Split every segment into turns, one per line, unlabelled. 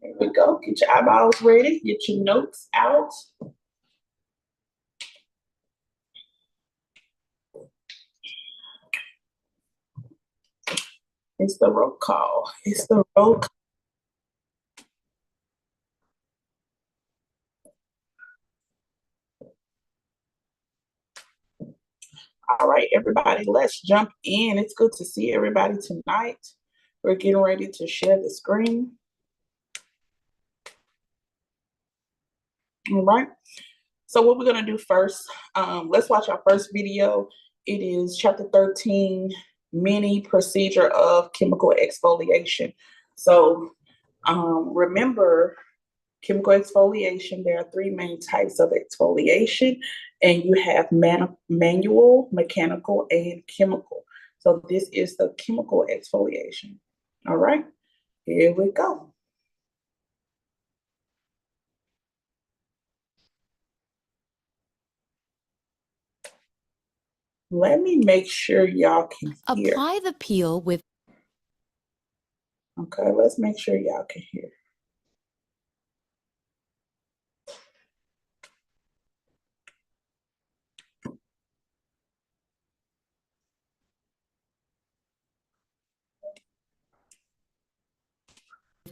Here we go. Get your eyeballs ready. Get your notes out. It's the roll call. It's the roll call. All right, everybody, let's jump in. It's good to see everybody tonight. We're getting ready to share the screen. All right. So what we're going to do first, let's watch our first video. It is chapter 13, mini procedure of chemical exfoliation. So remember, chemical exfoliation, there are three main types of exfoliation, and you have manual, mechanical, and chemical. So this is the chemical exfoliation. All right, here we go. Let me make sure y'all can hear.
Apply the peel with...
Okay, let's make sure y'all can hear.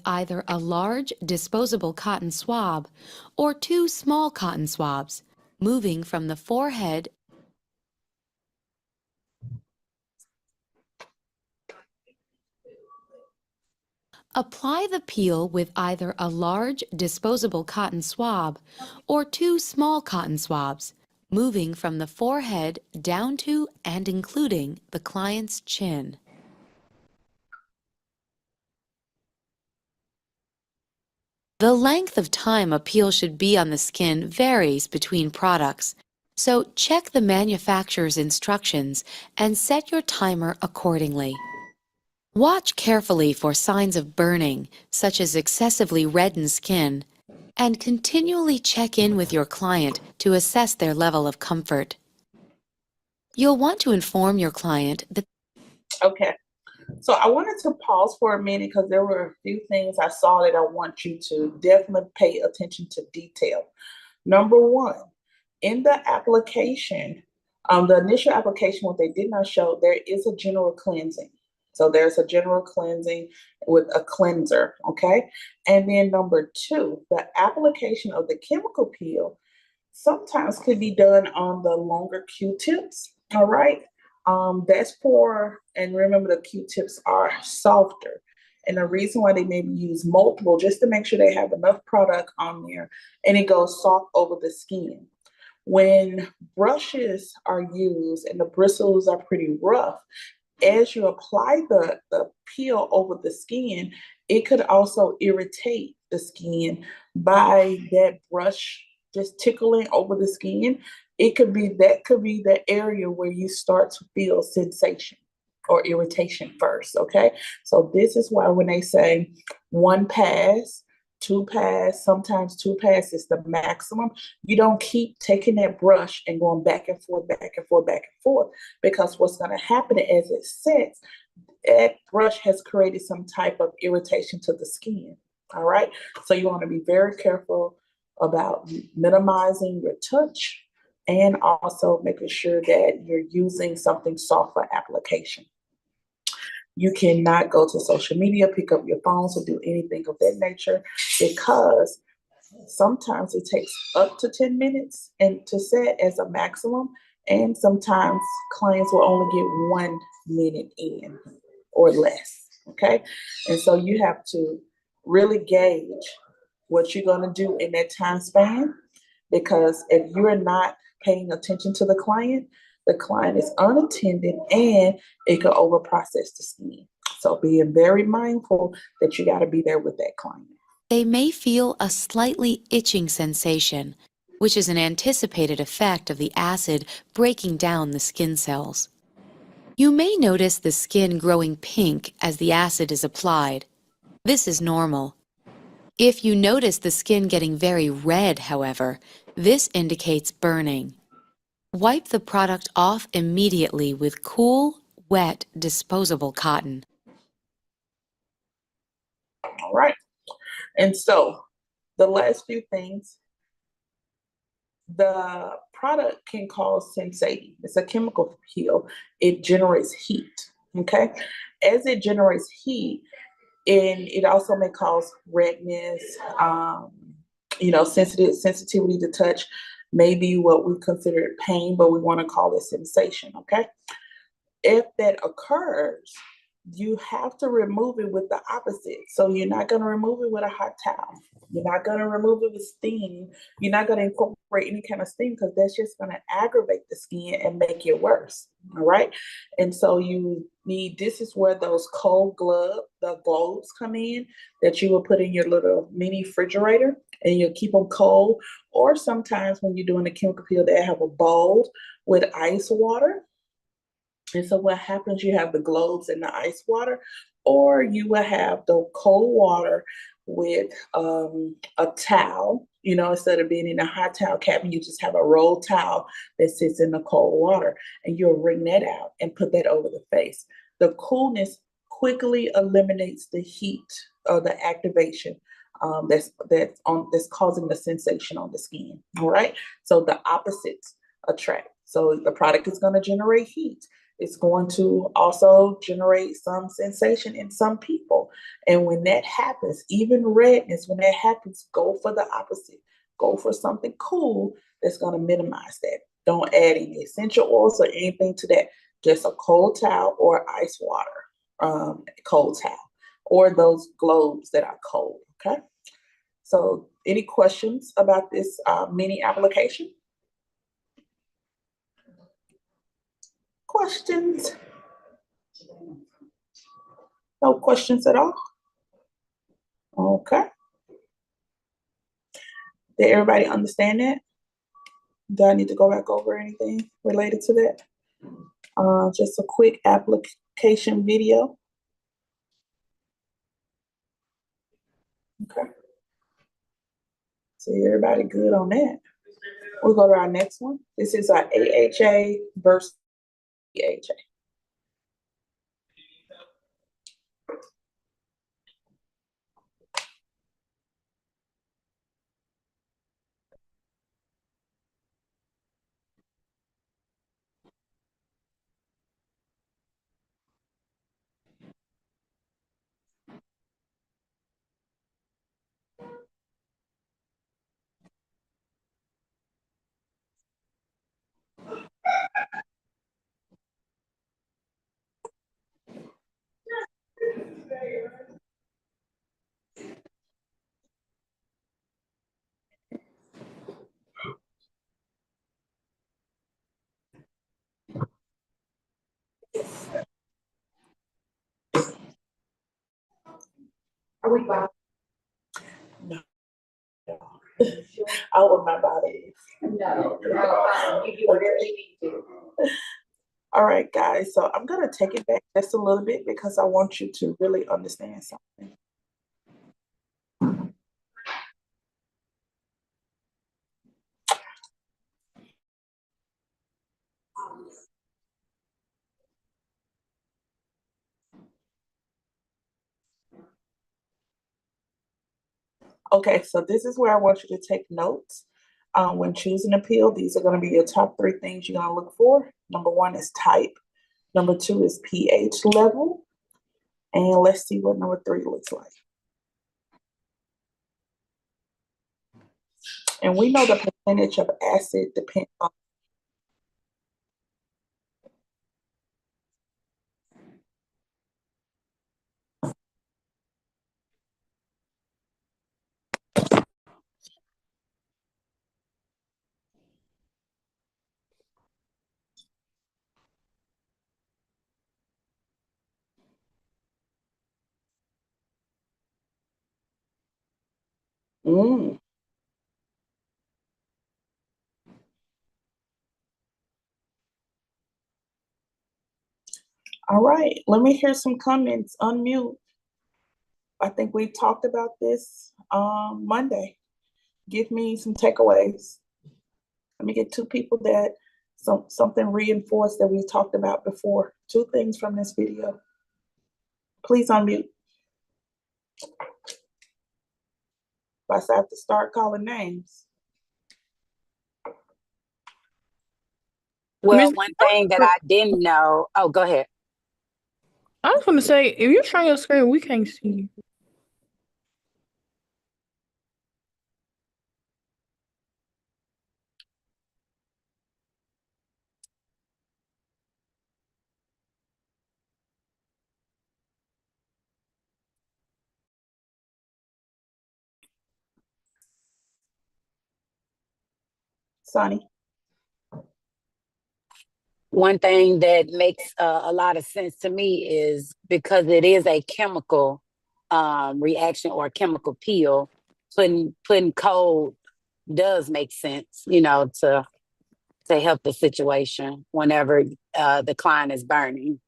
either a large disposable cotton swab or 2 small cotton swabs, moving from the forehead . Apply the peel with either a large disposable cotton swab or 2 small cotton swabs, moving from the forehead down to and including the client's chin. The length of time a peel should be on the skin varies between products, so check the manufacturer's instructions and set your timer accordingly. Watch carefully for signs of burning, such as excessively reddened skin, and continually check in with your client to assess their level of comfort. You'll want to inform your client that...
Okay. So I wanted to pause for a minute because there were a few things I saw that I want you to definitely pay attention to detail. Number one, in the application, the initial application, what they did not show, there is a general cleansing. So there's a general cleansing with a cleanser, okay? And then number two, the application of the chemical peel sometimes could be done on the longer Q-tips, all right? That's for, and remember the Q-tips are softer. And the reason why they maybe use multiple, just to make sure they have enough product on there and it goes soft over the skin. When brushes are used and the bristles are pretty rough, as you apply the peel over the skin, it could also irritate the skin by that brush just tickling over the skin. It could be the area where you start to feel sensation or irritation first, okay? So this is why when they say 1 pass, 2 pass, sometimes 2 pass is the maximum. You don't keep taking that brush and going back and forth, back and forth, back and forth, because what's going to happen as it sets, that brush has created some type of irritation to the skin, all right? So you want to be very careful about minimizing your touch and also making sure that you're using something soft for application. You cannot go to social media, pick up your phones, or do anything of that nature, because sometimes it takes up to 10 minutes and to set as a maximum, and sometimes clients will only get 1 minute in or less, okay? And so you have to really gauge what you're going to do in that time span, because if you're not paying attention to the client is unattended and it could overprocess the skin. So being very mindful that you got to be there with that client.
They may feel a slightly itching sensation, which is an anticipated effect of the acid breaking down the skin cells. You may notice the skin growing pink as the acid is applied. This is normal. If you notice the skin getting very red, however, this indicates burning. Wipe the product off immediately with cool, wet, disposable cotton.
All right. And so the last few things, the product can cause sensation. It's a chemical peel. It generates heat. Okay. As it generates heat, and it also may cause redness, sensitivity to touch, maybe what we consider pain, but we want to call it sensation. Okay. If that occurs, you have to remove it with the opposite. So you're not going to remove it with a hot towel. You're not going to remove it with steam. You're not going to incorporate any kind of steam because that's just going to aggravate the skin and make it worse. All right. And so this is where those the globes come in that you will put in your little mini refrigerator and you'll keep them cold. Or sometimes when you're doing a chemical peel, they have a bowl with ice water. And so what happens, you have the globes in the ice water, or you will have the cold water with a towel, instead of being in a hot towel cabin, you just have a rolled towel that sits in the cold water and you'll wring that out and put that over the face. The coolness quickly eliminates the heat or the activation that's causing the sensation on the skin. All right. So the opposites attract. So the product is going to generate heat. It's going to also generate some sensation in some people. And when that happens, even redness, when that happens, go for the opposite. Go for something cool that's going to minimize that. Don't add any essential oils or anything to that. Just a cold towel or ice water, cold towel, or those globes that are cold, okay? So any questions about this mini application? Questions? No questions at all? Okay. Did everybody understand that? Do I need to go back over anything related to that? Just a quick application video. Okay. So everybody good on that? We'll go to our next one. This is our AHA versus AHA. Are we back? No. I will my body. No, you do whatever you need to. All right, guys. So I'm going to take it back just a little bit because I want you to really understand something. Okay, so this is where I want you to take notes. When choosing a peel, these are going to be your top 3 things you're going to look for. Number 1 is type. Number 2 is pH level. And let's see what number 3 looks like. And we know the percentage of acid depends on. All right, let me hear some comments. Unmute. I think we talked about this Monday. Give me some takeaways. Let me get 2 people that something reinforced that we talked about before. 2 things from this video. Please unmute. But I have to start calling names.
Well, one thing that I didn't know. Oh, go ahead.
I was gonna say, if you're showing your screen, we can't see you.
Sonny.
One thing that makes a lot of sense to me is because it is a chemical reaction or chemical peel, putting cold does make sense, to help the situation whenever the client is burning.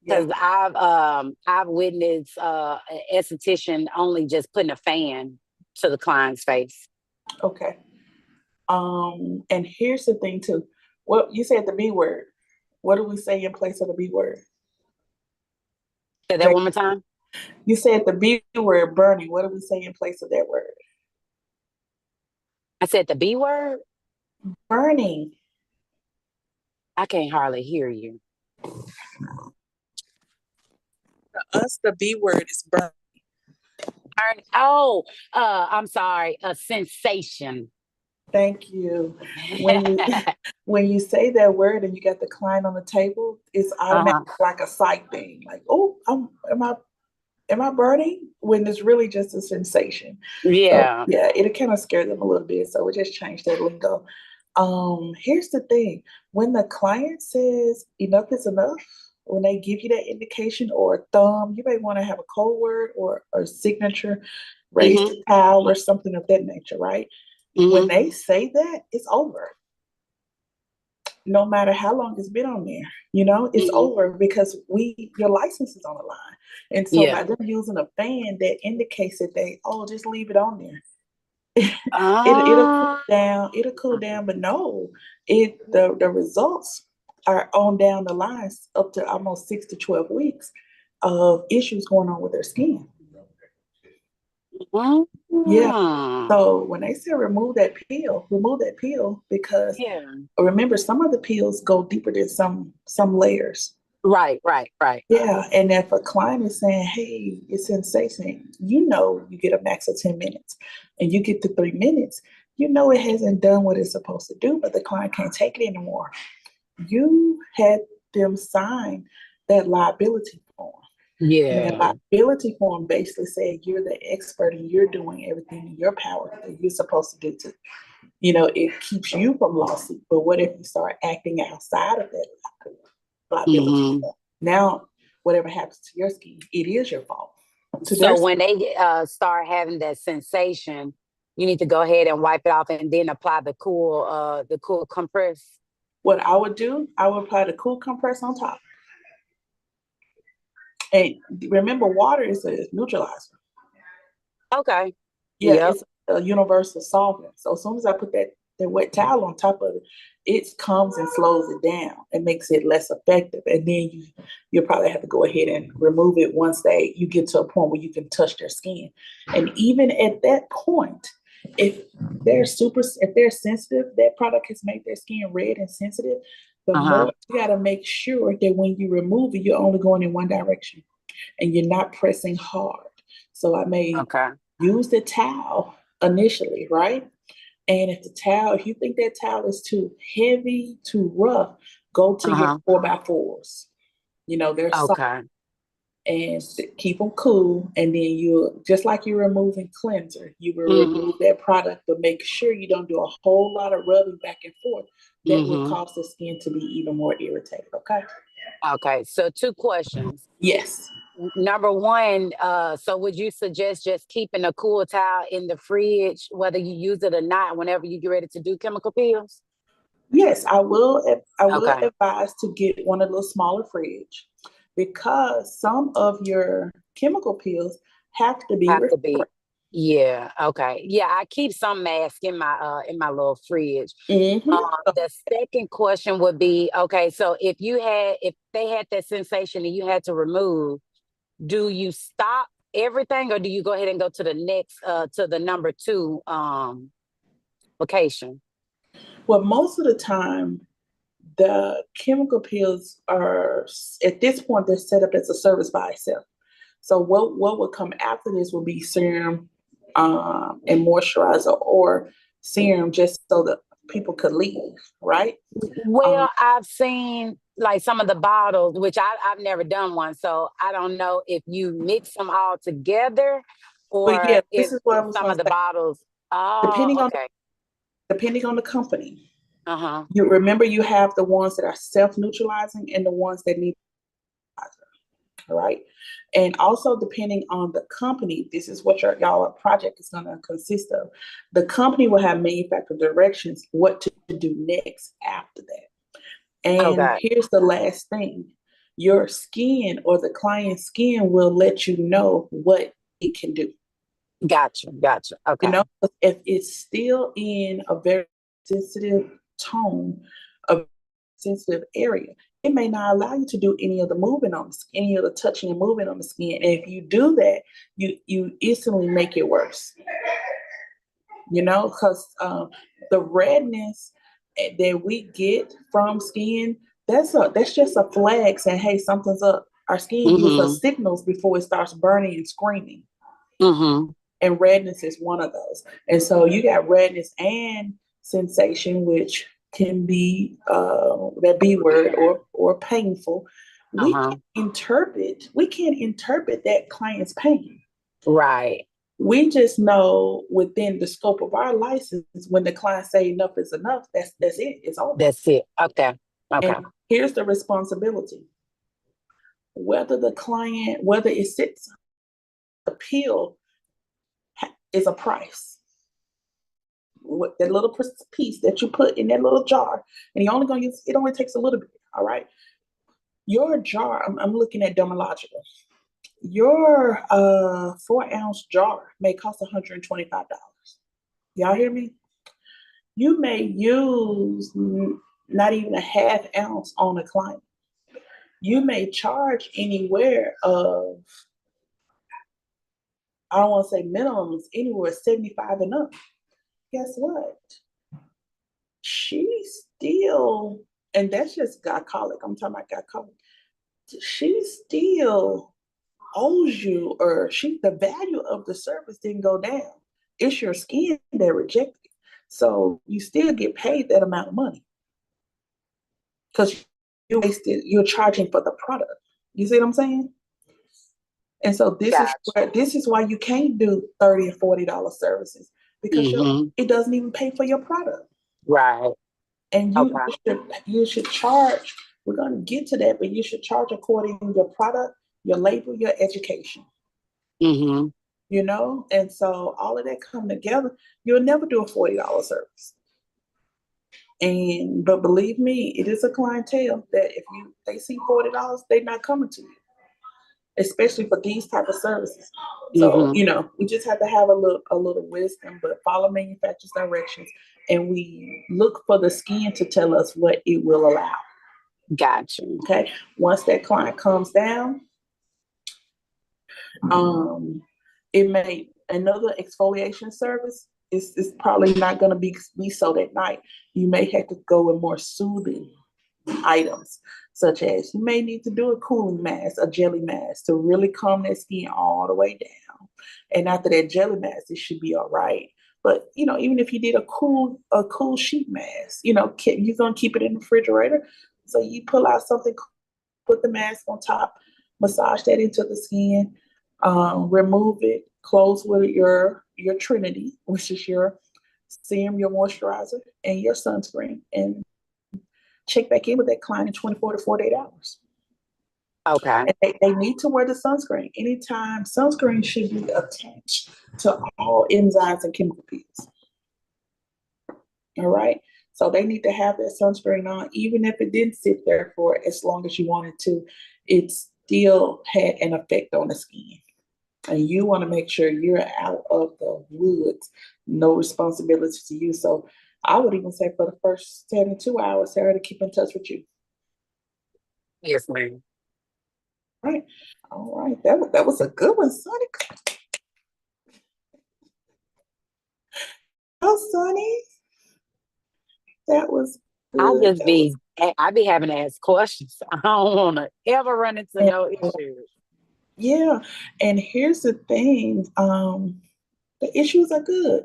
Yeah.
Because I've witnessed an esthetician only just putting a fan to the client's face.
Okay. And here's the thing too. What you said the B word. What do we say in place of the B word?
Say that one more time.
You said the B word, burning. What do we say in place of that word?
I said the B word?
Burning.
I can't hardly hear you.
For us, the B word is burning.
Oh, I'm sorry, a sensation.
Thank you. When you say that word and you got the client on the table, it's automatically like a sight thing. Like, oh, am I burning? When it's really just a sensation.
Yeah.
So, yeah, it kind of scared them a little bit. So we just changed that lingo. Here's the thing. When the client says enough is enough, when they give you that indication or a thumb, you may want to have a code word or a signature, raise the towel or something of that nature, right? When they say that, it's over. No matter how long it's been on there, it's over because your license is on the line. And so by them using a fan that indicates that just leave it on there. It'll cool down, but no, the results are on down the lines up to almost 6 to 12 weeks of issues going on with their skin. Yeah. So when they say remove that peel because remember some of the peels go deeper than some layers.
Right.
Yeah. And if a client is saying, hey, it's sensation, you get a max of 10 minutes and you get to 3 minutes, it hasn't done what it's supposed to do, but the client can't take it anymore. You had them sign that liability form.
Yeah.
And that liability form basically said you're the expert and you're doing everything in your power that you're supposed to do to, it keeps you from lawsuit. But what if you start acting outside of that liability? Now, whatever happens to your skin, it is your fault.
So when they start having that sensation, you need to go ahead and wipe it off and then apply the cool compress.
What I would do, I would apply the cool compress on top. And remember, water is a neutralizer.
Okay.
Yeah, it's a universal solvent. So as soon as I put that wet towel on top of it, it comes and slows it down and makes it less effective. And then you'll probably have to go ahead and remove it once you get to a point where you can touch their skin. And even at that point, if they're sensitive, that product has made their skin red and sensitive. The more you got to make sure that when you remove it, you're only going in one direction and you're not pressing hard. So I may use the towel initially, right? And if you think that towel is too heavy, too rough, go to your 4x4s. They're soft. And keep them cool. And then just like you're removing cleanser, you will remove that product, but make sure you don't do a whole lot of rubbing back and forth. That will cause the skin to be even more irritated.
Okay. So 2 questions.
Yes.
Number 1, so would you suggest just keeping a cool towel in the fridge, whether you use it or not, whenever you get ready to do chemical peels?
Yes, I will advise to get one of those smaller fridge because some of your chemical peels have to be refrigerated.
Yeah. Okay. Yeah, I keep some mask in my little fridge. The second question would be, okay, so if they had that sensation and you had to remove, do you stop everything, or do you go ahead and go to the next, to the number 2 location?
Well, most of the time, the chemical peels are, at this point, they're set up as a service by itself. So what will come after this will be serum and moisturizer, or serum just so that people could leave, right?
Well, I've seen like some of the bottles, which I've never done one, so I don't know if you mix them all together
But
or
yeah,
if
this is what I was
some
going
of
to
the
say.
bottles. Oh,
Depending on
okay.
the company,
Uh-huh.
you remember you have the ones that are self-neutralizing and the ones that need, all right? And also depending on the company, this is what y'all project is going to consist of. The company will have manufacturer directions what to do next after that. And
Okay.
here's the last thing. Your skin or the client's skin will let you know what it can do.
Gotcha.
You
Okay.
know, if it's still in a very sensitive tone, a sensitive area, it may not allow you to do any of the moving on the skin, any of the touching and moving on the skin. And if you do that, you instantly make it worse. You know, because the redness that we get from skin, that's just a flag saying, hey, something's up. Our skin gives
Mm-hmm.
us signals before it starts burning and screaming.
Mm-hmm.
And redness is one of those. And so you got redness and sensation, which can be that B word, or painful.
Uh-huh.
We can't interpret that client's pain.
Right.
We just know within the scope of our license, when the client say enough is enough, that's it. It's over.
That's it. Okay. Okay.
And here's the responsibility. Whether it sits, appeal is a price. What that little piece that you put in that little jar, and you're only going to use it, only takes a little bit. All right. Your jar, I'm looking at Dermalogical. Your 4-ounce jar may cost $125. Y'all hear me? You may use not even a half ounce on a client. You may charge anywhere of, I don't want to say minimums, anywhere 75 and up. Guess what? She still, and that's just glycolic. I'm talking about glycolic. She still owes you, or the value of the service didn't go down. It's your skin that rejected it. So you still get paid that amount of money because you're charging for the product. You see what I'm saying? And so
Gotcha.
this is why you can't do $30 and $40 services, because
Mm-hmm.
it doesn't even pay for your product.
Right.
And
Okay.
you should charge. We're going to get to that, but you should charge according to your product, your label, your education.
Mm-hmm.
You know, and so all of that come together. You'll never do a $40 service. But believe me, it is a clientele that if they see $40, they're not coming to you, especially for these type of services. So,
Mm-hmm.
you know, we just have to have a little wisdom, but follow manufacturer's directions, and we look for the skin to tell us what it will allow.
Gotcha.
Okay. Once that client comes down, it may, another exfoliation service is probably not going to be so that night. You may have to go with more soothing items, such as you may need to do a cooling mask, a jelly mask, to really calm that skin all the way down. And after that jelly mask, it should be all right. But you know, even if you did a cool sheet mask, you know, you're gonna keep it in the refrigerator. So you pull out something, put the mask on top, massage that into the skin, remove it, close with your Trinity, which is your serum, your moisturizer, and your sunscreen, and check back in with that client in 24 to 48 hours.
Okay.
And they need to wear the sunscreen. Anytime, sunscreen should be attached to all enzymes and chemical peels. All right. So they need to have that sunscreen on, even if it didn't sit there for as long as you wanted to, it still had an effect on the skin. And you want to make sure you're out of the woods, no responsibility to you. So I would even say for the first 72 hours, Sarah, to keep in touch with you.
Yes, ma'am.
right. All right. That was a good one, Sonny. Oh, Sonny. That was
I
good.
just be, I be having to ask questions. I don't want to ever run into
And,
no issues.
yeah. And here's the thing. The issues are good.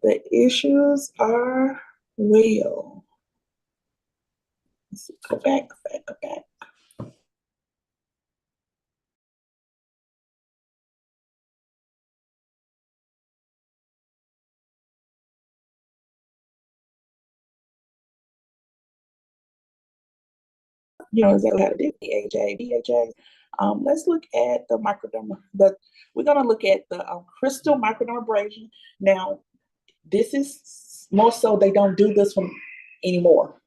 The issues are real. Let's see, go back, go back, go back. You know exactly how to do BHA. Let's look at the microderma. We're gonna look at the crystal microdermabrasion. Now, this is more so they don't do this one anymore.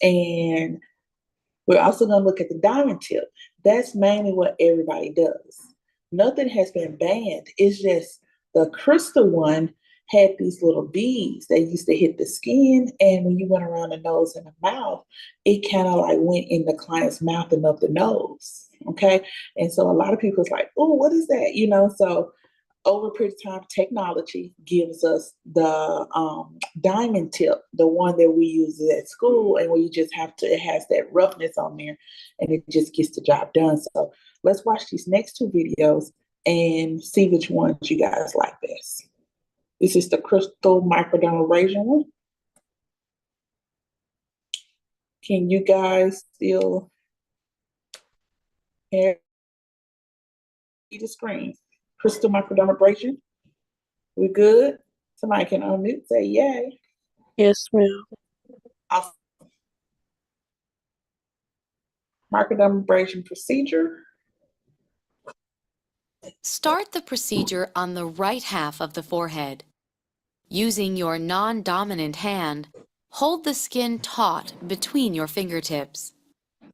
And we're also gonna look at the diamond tip. That's mainly what everybody does. Nothing has been banned. It's just the crystal one had these little beads that used to hit the skin, and when you went around the nose and the mouth, it kind of like went in the client's mouth and up the nose. Okay, and so a lot of people is like, "Oh, what is that?" You know. So over a period of time, technology gives us the diamond tip, the one that we use at school, and where you just have to, it has that roughness on there, and it just gets the job done. So let's watch these next two videos and see which ones you guys like best. This is the crystal microdermabrasion one. Can you guys still hear the screen? Crystal microdermabrasion. We good? Somebody can unmute, say yay.
Yes, ma'am.
Awesome. Microdermabrasion procedure.
Start the procedure on the right half of the forehead. Using your non-dominant hand, hold the skin taut between your fingertips.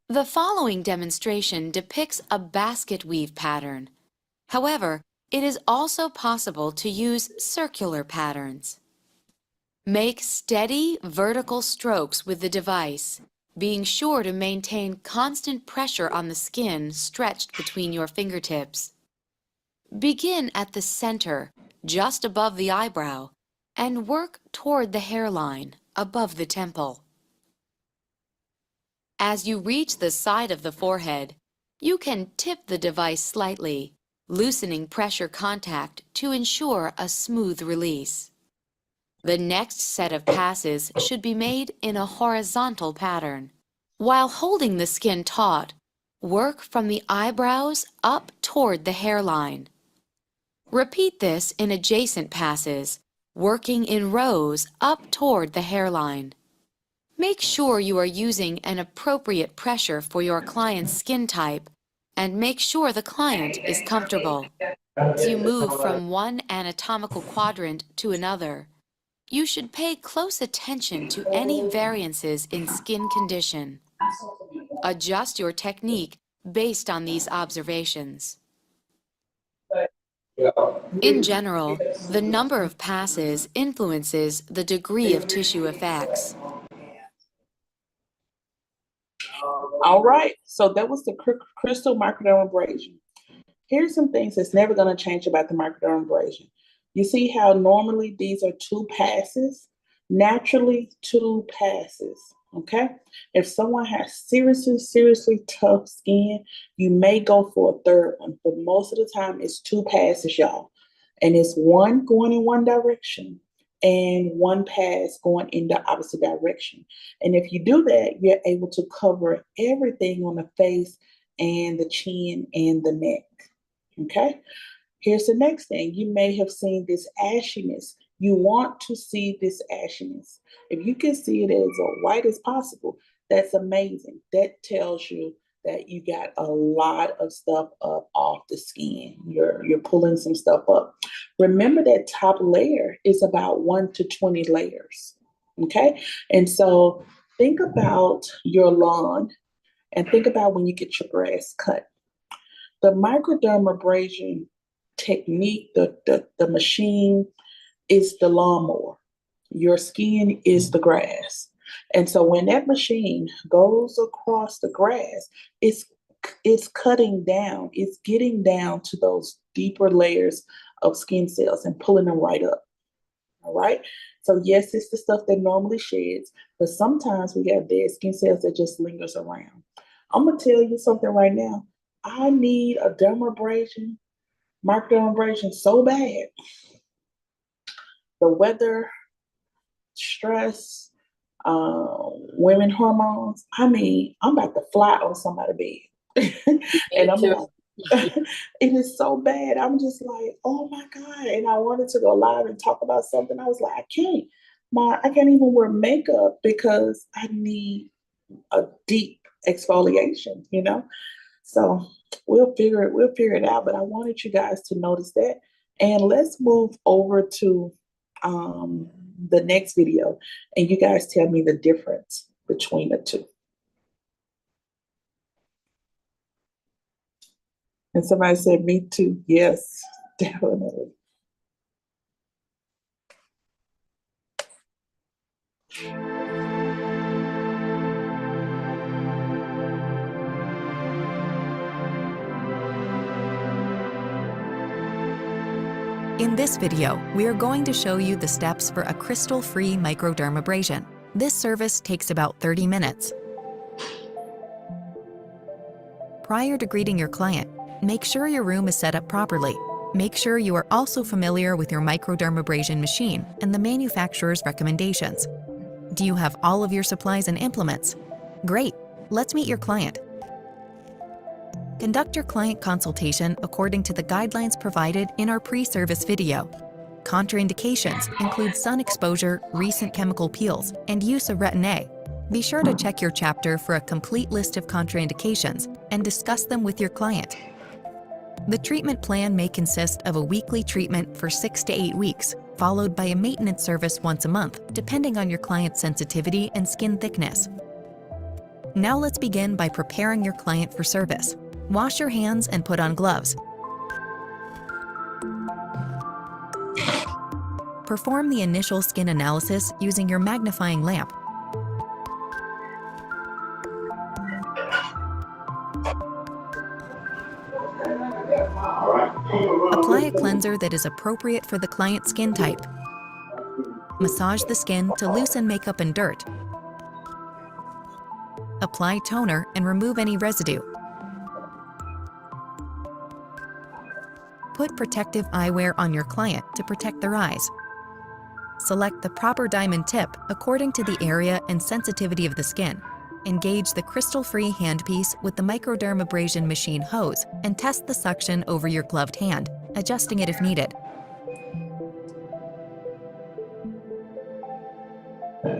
The following demonstration depicts a basket weave pattern. However, it is also possible to use circular patterns. Make steady vertical strokes with the device, being sure to maintain constant pressure on the skin stretched between your fingertips. Begin at the center, just above the eyebrow, and work toward the hairline, above the temple. As you reach the side of the forehead, you can tip the device slightly, loosening pressure contact to ensure a smooth release. The next set of passes should be made in a horizontal pattern. While holding the skin taut, work from the eyebrows up toward the hairline. Repeat this in adjacent passes, working in rows up toward the hairline. Make sure you are using an appropriate pressure for your client's skin type, and make sure the client is comfortable. As you move from one anatomical quadrant to another, you should pay close attention to any variances in skin condition. Adjust your technique based on these observations. In general, the number of passes influences the degree of tissue effects.
All right, so that was the crystal microdermabrasion. Here's some things that's never going to change about the microdermabrasion. You see how normally these are two passes? Naturally, two passes, okay? If someone has seriously tough skin, you may go for a third one, but most of the time it's two passes, y'all. And it's one going in one direction and one pass going in the opposite direction. And if you do that, you're able to cover everything on the face and the chin and the neck. Okay, here's the next thing. You may have seen this ashiness. You want to see this ashiness. If you can see it as white as possible, that's amazing. That tells you that you got a lot of stuff up off the skin. You're pulling some stuff up. Remember that top layer is about 1 to 20 layers. Okay, and so think about your lawn and think about when you get your grass cut. The microdermabrasion technique, the machine is the lawnmower. Your skin is the grass. And so when that machine goes across the grass, it's it's cutting down, it's getting down to those deeper layers of skin cells and pulling them right up. All right. So yes, it's the stuff that normally sheds, but sometimes we have dead skin cells that just lingers around. I'm gonna tell you something right now. I need a dermabrasion, microdermabrasion so bad. The weather, stress, women hormones. I mean, I'm about to fly on somebody's bed. And I'm like, it is so bad. I'm just like, oh my God. And I wanted to go live and talk about something. I was like, I can't. I can't even wear makeup because I need a deep exfoliation, you know? So we'll figure it out. But I wanted you guys to notice that. And let's move over to the next video, and you guys tell me the difference between the two. And somebody said, me too. Yes, definitely.
In this video, we are going to show you the steps for a crystal-free microdermabrasion. This service takes about 30 minutes. Prior to greeting your client, make sure your room is set up properly. Make sure you are also familiar with your microdermabrasion machine and the manufacturer's recommendations. Do you have all of your supplies and implements? Great, let's meet your client. Conduct your client consultation according to the guidelines provided in our pre-service video. Contraindications include sun exposure, recent chemical peels, and use of Retin-A. Be sure to check your chapter for a complete list of contraindications and discuss them with your client. The treatment plan may consist of a weekly treatment for 6 to 8 weeks, followed by a maintenance service once a month, depending on your client's sensitivity and skin thickness. Now let's begin by preparing your client for service. Wash your hands and put on gloves. Perform the initial skin analysis using your magnifying lamp. Apply a cleanser that is appropriate for the client's skin type. Massage the skin to loosen makeup and dirt. Apply toner and remove any residue. Put protective eyewear on your client to protect their eyes. Select the proper diamond tip according to the area and sensitivity of the skin. Engage the crystal-free handpiece with the microdermabrasion machine hose and test the suction over your gloved hand, adjusting it if needed.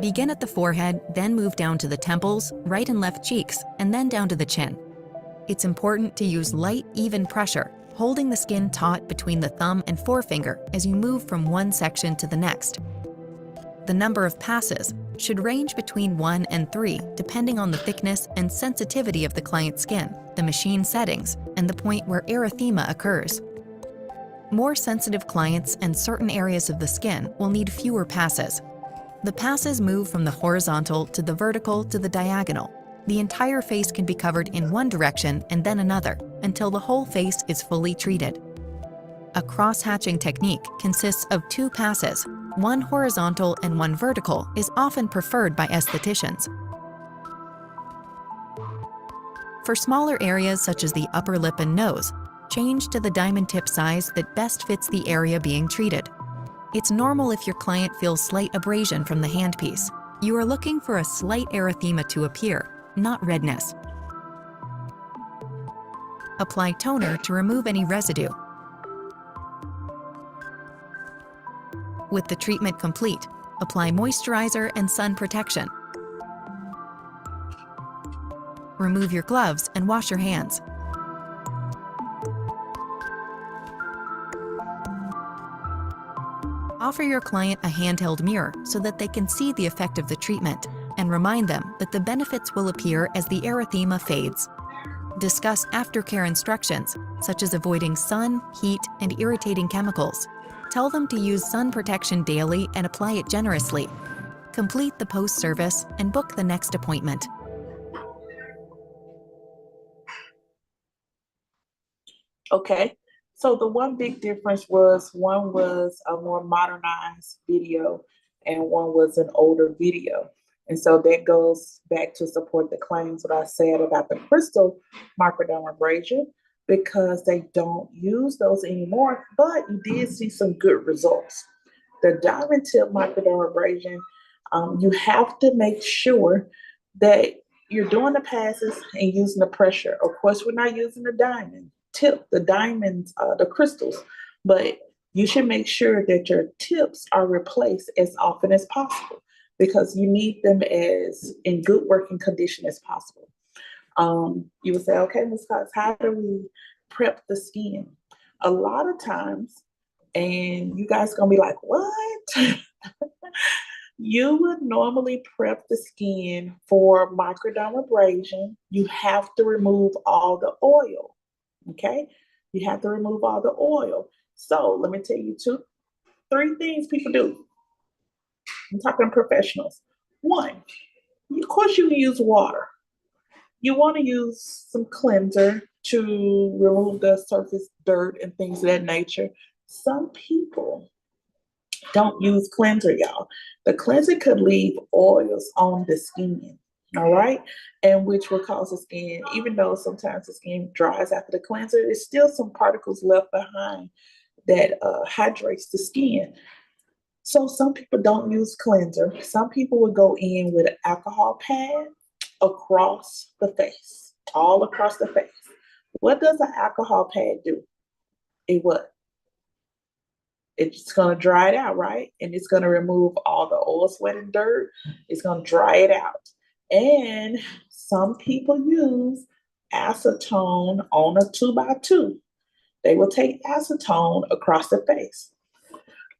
Begin at the forehead, then move down to the temples, right and left cheeks, and then down to the chin. It's important to use light, even pressure, holding the skin taut between the thumb and forefinger as you move from one section to the next. The number of passes should range between 1 and 3, depending on the thickness and sensitivity of the client's skin, the machine settings, and the point where erythema occurs. More sensitive clients and certain areas of the skin will need fewer passes. The passes move from the horizontal to the vertical to the diagonal. The entire face can be covered in one direction and then another, until the whole face is fully treated. A cross-hatching technique consists of 2 passes. One horizontal and one vertical is often preferred by estheticians. For smaller areas such as the upper lip and nose, change to the diamond tip size that best fits the area being treated. It's normal if your client feels slight abrasion from the handpiece. You are looking for a slight erythema to appear, not redness. Apply toner to remove any residue. With the treatment complete, apply moisturizer and sun protection. Remove your gloves and wash your hands. Offer your client a handheld mirror so that they can see the effect of the treatment, and remind them that the benefits will appear as the erythema fades. Discuss aftercare instructions, such as avoiding sun, heat, and irritating chemicals. Tell them to use sun protection daily and apply it generously. Complete the post-service and book the next appointment.
Okay. So the one big difference was one was a more modernized video and one was an older video. And so that goes back to support the claims what I said about the crystal microdermabrasion because they don't use those anymore, but you did see some good results. The diamond tip microdermabrasion, you have to make sure that you're doing the passes and using the pressure. Of course, we're not using the diamond tip, the diamonds, the crystals, but you should make sure that your tips are replaced as often as possible because you need them as in good working condition as possible. You would say, okay, Ms. Cox, how do we prep the skin? A lot of times, and you guys gonna be like, what? You would normally prep the skin for microdermabrasion. You have to remove all the oil. Okay, you have to remove all the oil. So let me tell you three things people do. I'm talking professionals. One, of course, you can use water. You want to use some cleanser to remove the surface dirt and things of that nature. Some people don't use cleanser, y'all. The cleanser could leave oils on the skin, all right? And which will cause the skin, even though sometimes the skin dries after the cleanser, there's still some particles left behind that hydrates the skin. So some people don't use cleanser. Some people will go in with an alcohol pad across the face, all across the face. What does an alcohol pad do? It what? It's going to dry it out, right? And it's going to remove all the oil, sweat, and dirt. It's going to dry it out. And some people use acetone on a 2x2. They will take acetone across the face.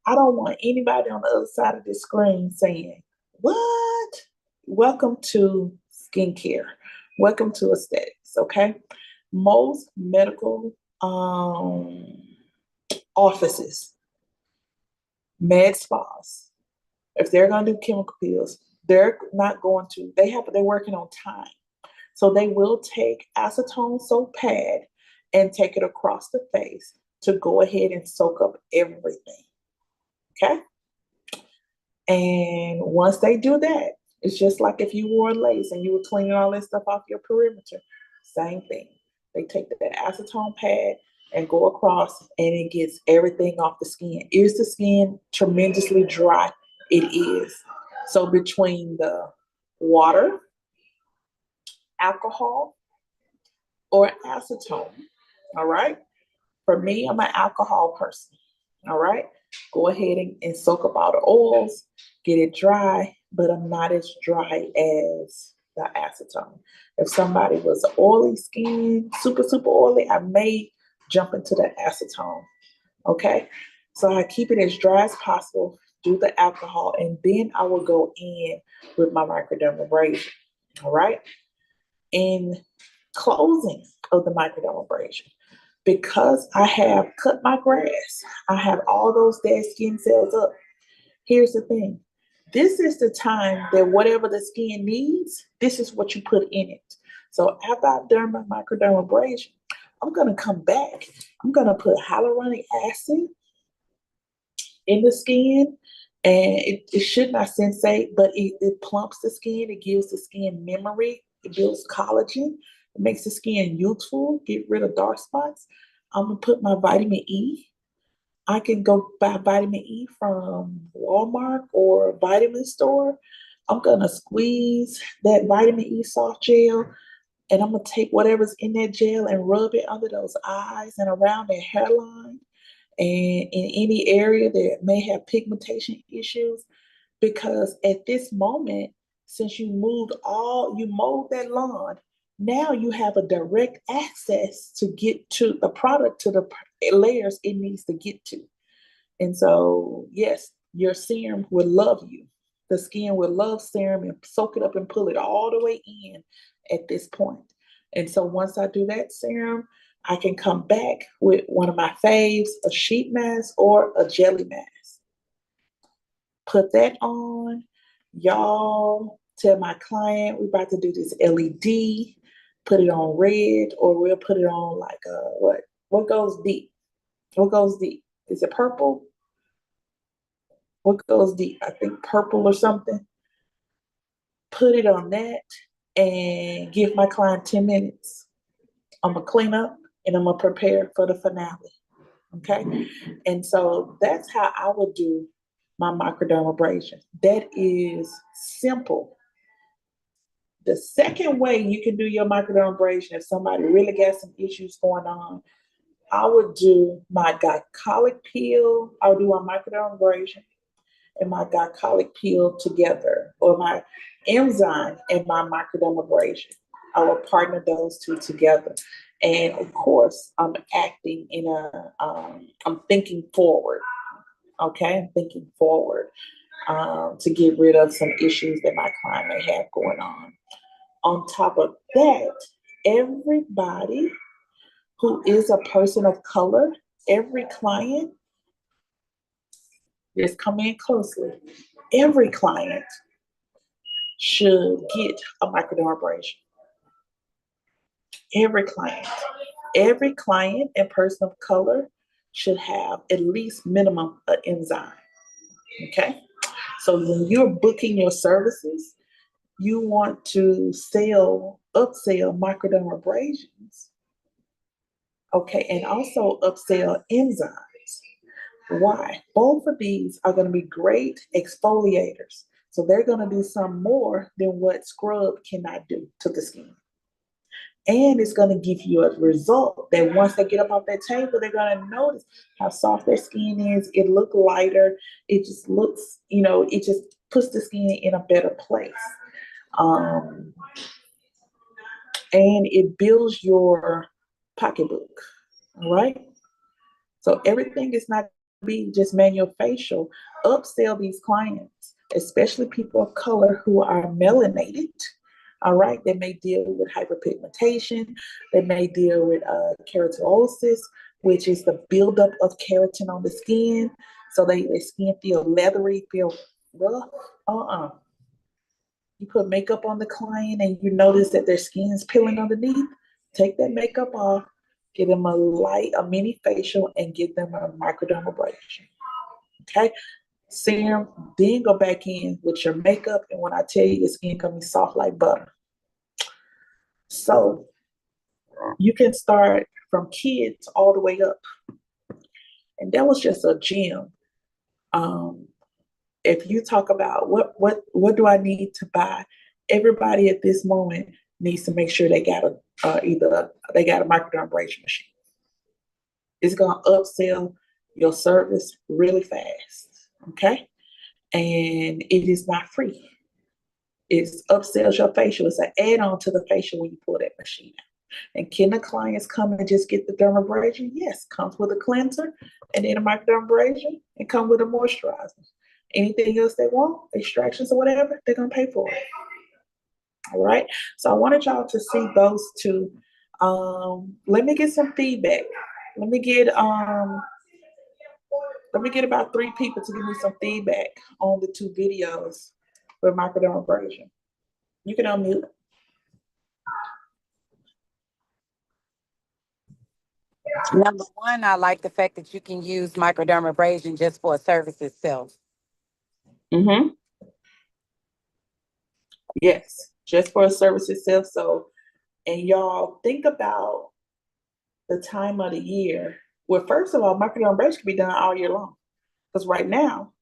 I don't want anybody on the other side of this screen saying, what? Welcome to skincare. Welcome to aesthetics, okay? Most medical offices, med spas, if they're going to do chemical peels, they're not going to, they're working on time. So they will take acetone soap pad and take it across the face to go ahead and soak up everything. Okay? And once they do that, it's just like if you wore lace and you were cleaning all that stuff off your perimeter. Same thing. They take that acetone pad and go across and it gets everything off the skin. Is the skin tremendously dry? It is. So between the water, alcohol, or acetone, all right? For me, I'm an alcohol person, all right? Go ahead and soak up all the oils, get it dry, but I'm not as dry as the acetone. If somebody was oily skin, super, super oily, I may jump into the acetone, okay? So I keep it as dry as possible, do the alcohol, and then I will go in with my microdermabrasion, all right? In closing of the microdermabrasion, because I have cut my grass, I have all those dead skin cells up. Here's the thing. This is the time that whatever the skin needs, this is what you put in it. So after I've done my microdermabrasion, I'm going to come back. I'm going to put hyaluronic acid in the skin. And it should not sensate, but it plumps the skin. It gives the skin memory. It builds collagen. It makes the skin youthful, get rid of dark spots. I'm going to put my vitamin E. I can go buy vitamin E from Walmart or a vitamin store. I'm going to squeeze that vitamin E soft gel and I'm going to take whatever's in that gel and rub it under those eyes and around their hairline and in any area that may have pigmentation issues. Because at this moment, since you mowed that lawn, now you have a direct access to get to the product, to the layers it needs to get to. And so, yes, your serum will love you. The skin will love serum and soak it up and pull it all the way in at this point. And so once I do that serum, I can come back with one of my faves, a sheet mask or a jelly mask. Put that on. Y'all tell my client we're about to do this LED, put it on red, or we'll put it on like What goes deep? What goes deep? Is it purple? What goes deep? I think purple or something. Put it on that and give my client 10 minutes. I'm gonna clean up and I'm gonna prepare for the finale. Okay. And so that's how I would do my microdermabrasion. That is simple. The second way you can do your microdermabrasion, if somebody really got some issues going on, I would do my glycolic peel. I'll do a microdermabrasion and my glycolic peel together, or my enzyme and my microdermabrasion. I will partner those two together. And of course, I'm acting in I'm thinking forward. Okay, I'm thinking forward to get rid of some issues that my client may have going on. On top of that, everybody who is a person of color, every client, just come in closely, every client should get a microdermabrasion. Every client. Every client and person of color should have at least minimum an enzyme. Okay? So when you're booking your services, you want to upsell microdermabrasions. Okay, and also upsell enzymes. Why? Both of these are going to be great exfoliators. So they're going to do some more than what scrub cannot do to the skin. And it's going to give you a result that once they get up off that table, they're going to notice how soft their skin is. It looks lighter. It just looks, it just puts the skin in a better place. And it builds your pocketbook, all right? So everything is not be just manual facial. Upsell these clients, especially people of color who are melanated. All right, they may deal with hyperpigmentation. They may deal with keratosis, which is the buildup of keratin on the skin. So their skin feel leathery, feel rough. You put makeup on the client and you notice that their skin is peeling underneath. Take that makeup off, give them a mini facial, and give them a microdermabrasion. Okay, serum, then go back in with your makeup, and when I tell you, your skin gonna be soft like butter. So you can start from kids all the way up, and that was just a gem. If you talk about what do I need to buy, everybody at this moment needs to make sure they got either they got a microdermabrasion machine. It's gonna upsell your service really fast, okay? And it is not free. It upsells your facial. It's an add-on to the facial when you pull that machine out. And can the clients come and just get the dermabrasion? Yes, comes with a cleanser and then a microdermabrasion, and come with a moisturizer. Anything else they want, extractions or whatever, they're gonna pay for it. All right. So I wanted y'all to see those two. Let me get some feedback. Let me get about 3 people to give me some feedback on the 2 videos with microdermabrasion. You can unmute.
Number one, I like the fact that you can use microdermabrasion just for a service itself.
Mm-hmm. Yes, just for a service itself. So, and y'all think about the time of the year. Well, first of all, microdermabrasion can be done all year long. Because right now,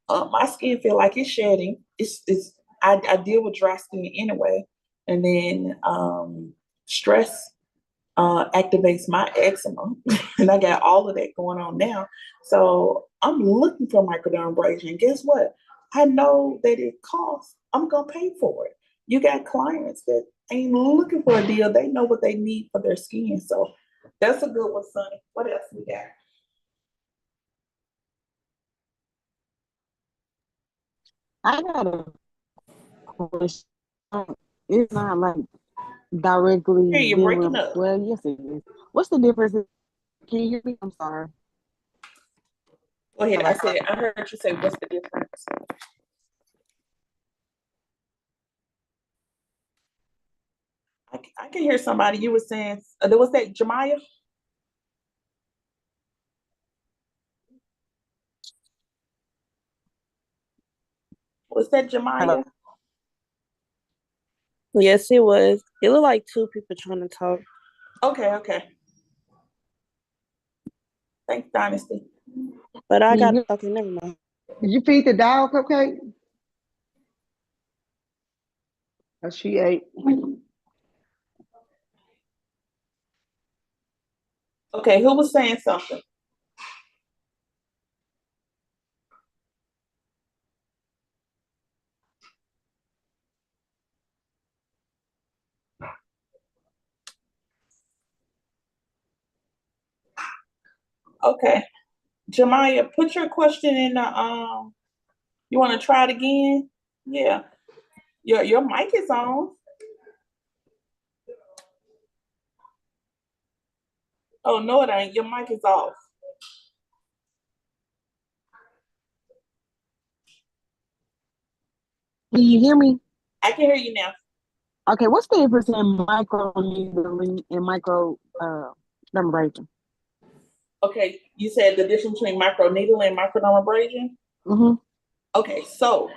my skin feel like it's shedding. I deal with dry skin anyway, and then stress activates my eczema, and I got all of that going on now. So I'm looking for microdermabrasion. Guess what? I know that it costs. I'm gonna pay for it. You got clients that ain't looking for a deal. They know what they need for their skin. So that's a good one, Sonny. What else we got?
I got a question. It's not like directly
Hey, you're breaking
dealing.
up.
Well, yes, it is. What's the difference? Can you hear me? I'm sorry.
Go ahead. I heard you say, what's the difference? I can hear somebody. You were saying, was that Jemiah? Was that Jemiah?
Yes, it was. It looked like two people trying to talk.
Okay. Thanks, Dynasty.
But I got
You,
okay, never mind.
did you feed the dog, Cupcake? Or she ate?
Okay, who was saying something? Okay. Jemiah, put your question in the you want to try it again? Yeah. Your mic is on. Oh no, it ain't. Your mic is off.
Can you hear me?
I can hear you now.
Okay, what's the difference in micro needling and micro dermabrasion?
Okay, you said the difference between microneedling and microdermabrasion?
Mm-hmm.
Okay, so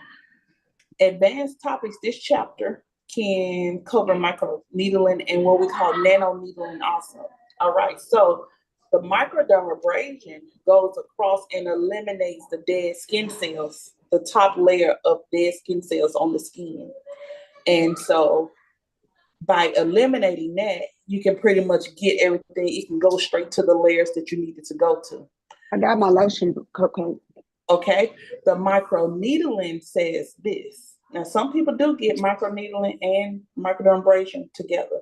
advanced topics, this chapter can cover microneedling and what we call nanoneedling also. All right, so the microdermabrasion goes across and eliminates the dead skin cells, the top layer of dead skin cells on the skin. And so by eliminating that, you can pretty much get everything. It can go straight to the layers that you need it to go to.
I got my lotion, Cupcake.
Okay, the microneedling says this. Now, some people do get microneedling and microdermabrasion together.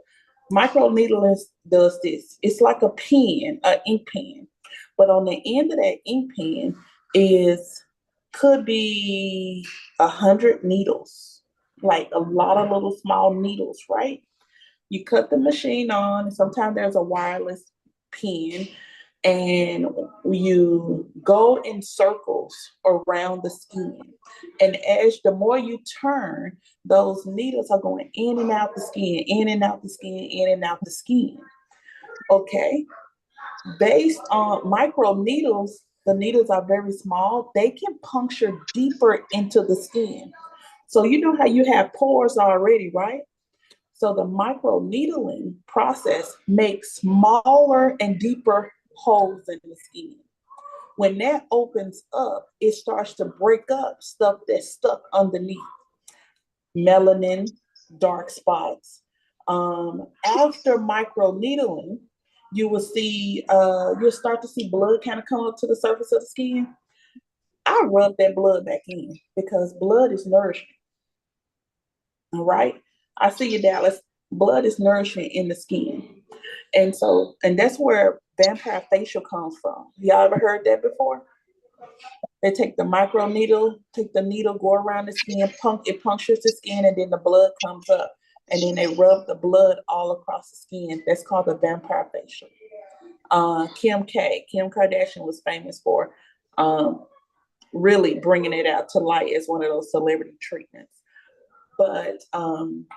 Microneedling does this. It's like a pen, an ink pen, but on the end of that ink pen could be 100 needles, like a lot of little small needles, right? You cut the machine on, and sometimes there's a wireless pen, and you go in circles around the skin. And as the more you turn, those needles are going in and out the skin, in and out the skin, in and out the skin. Okay. Based on micro needles, the needles are very small. They can puncture deeper into the skin. So you know how you have pores already, right? So the micro needling process makes smaller and deeper holes in the skin. When that opens up, it starts to break up stuff that's stuck underneath. Melanin, dark spots. After micro needling, you'll start to see blood kind of come up to the surface of the skin. I rub that blood back in because blood is nourishment. All right. I see you, Dallas. Blood is nourishment in the skin. And that's where vampire facial comes from. Y'all ever heard that before? They take the micro needle, take the needle, go around the skin, it punctures the skin, and then the blood comes up. And then they rub the blood all across the skin. That's called the vampire facial. Kim Kardashian was famous for really bringing it out to light as one of those celebrity treatments. But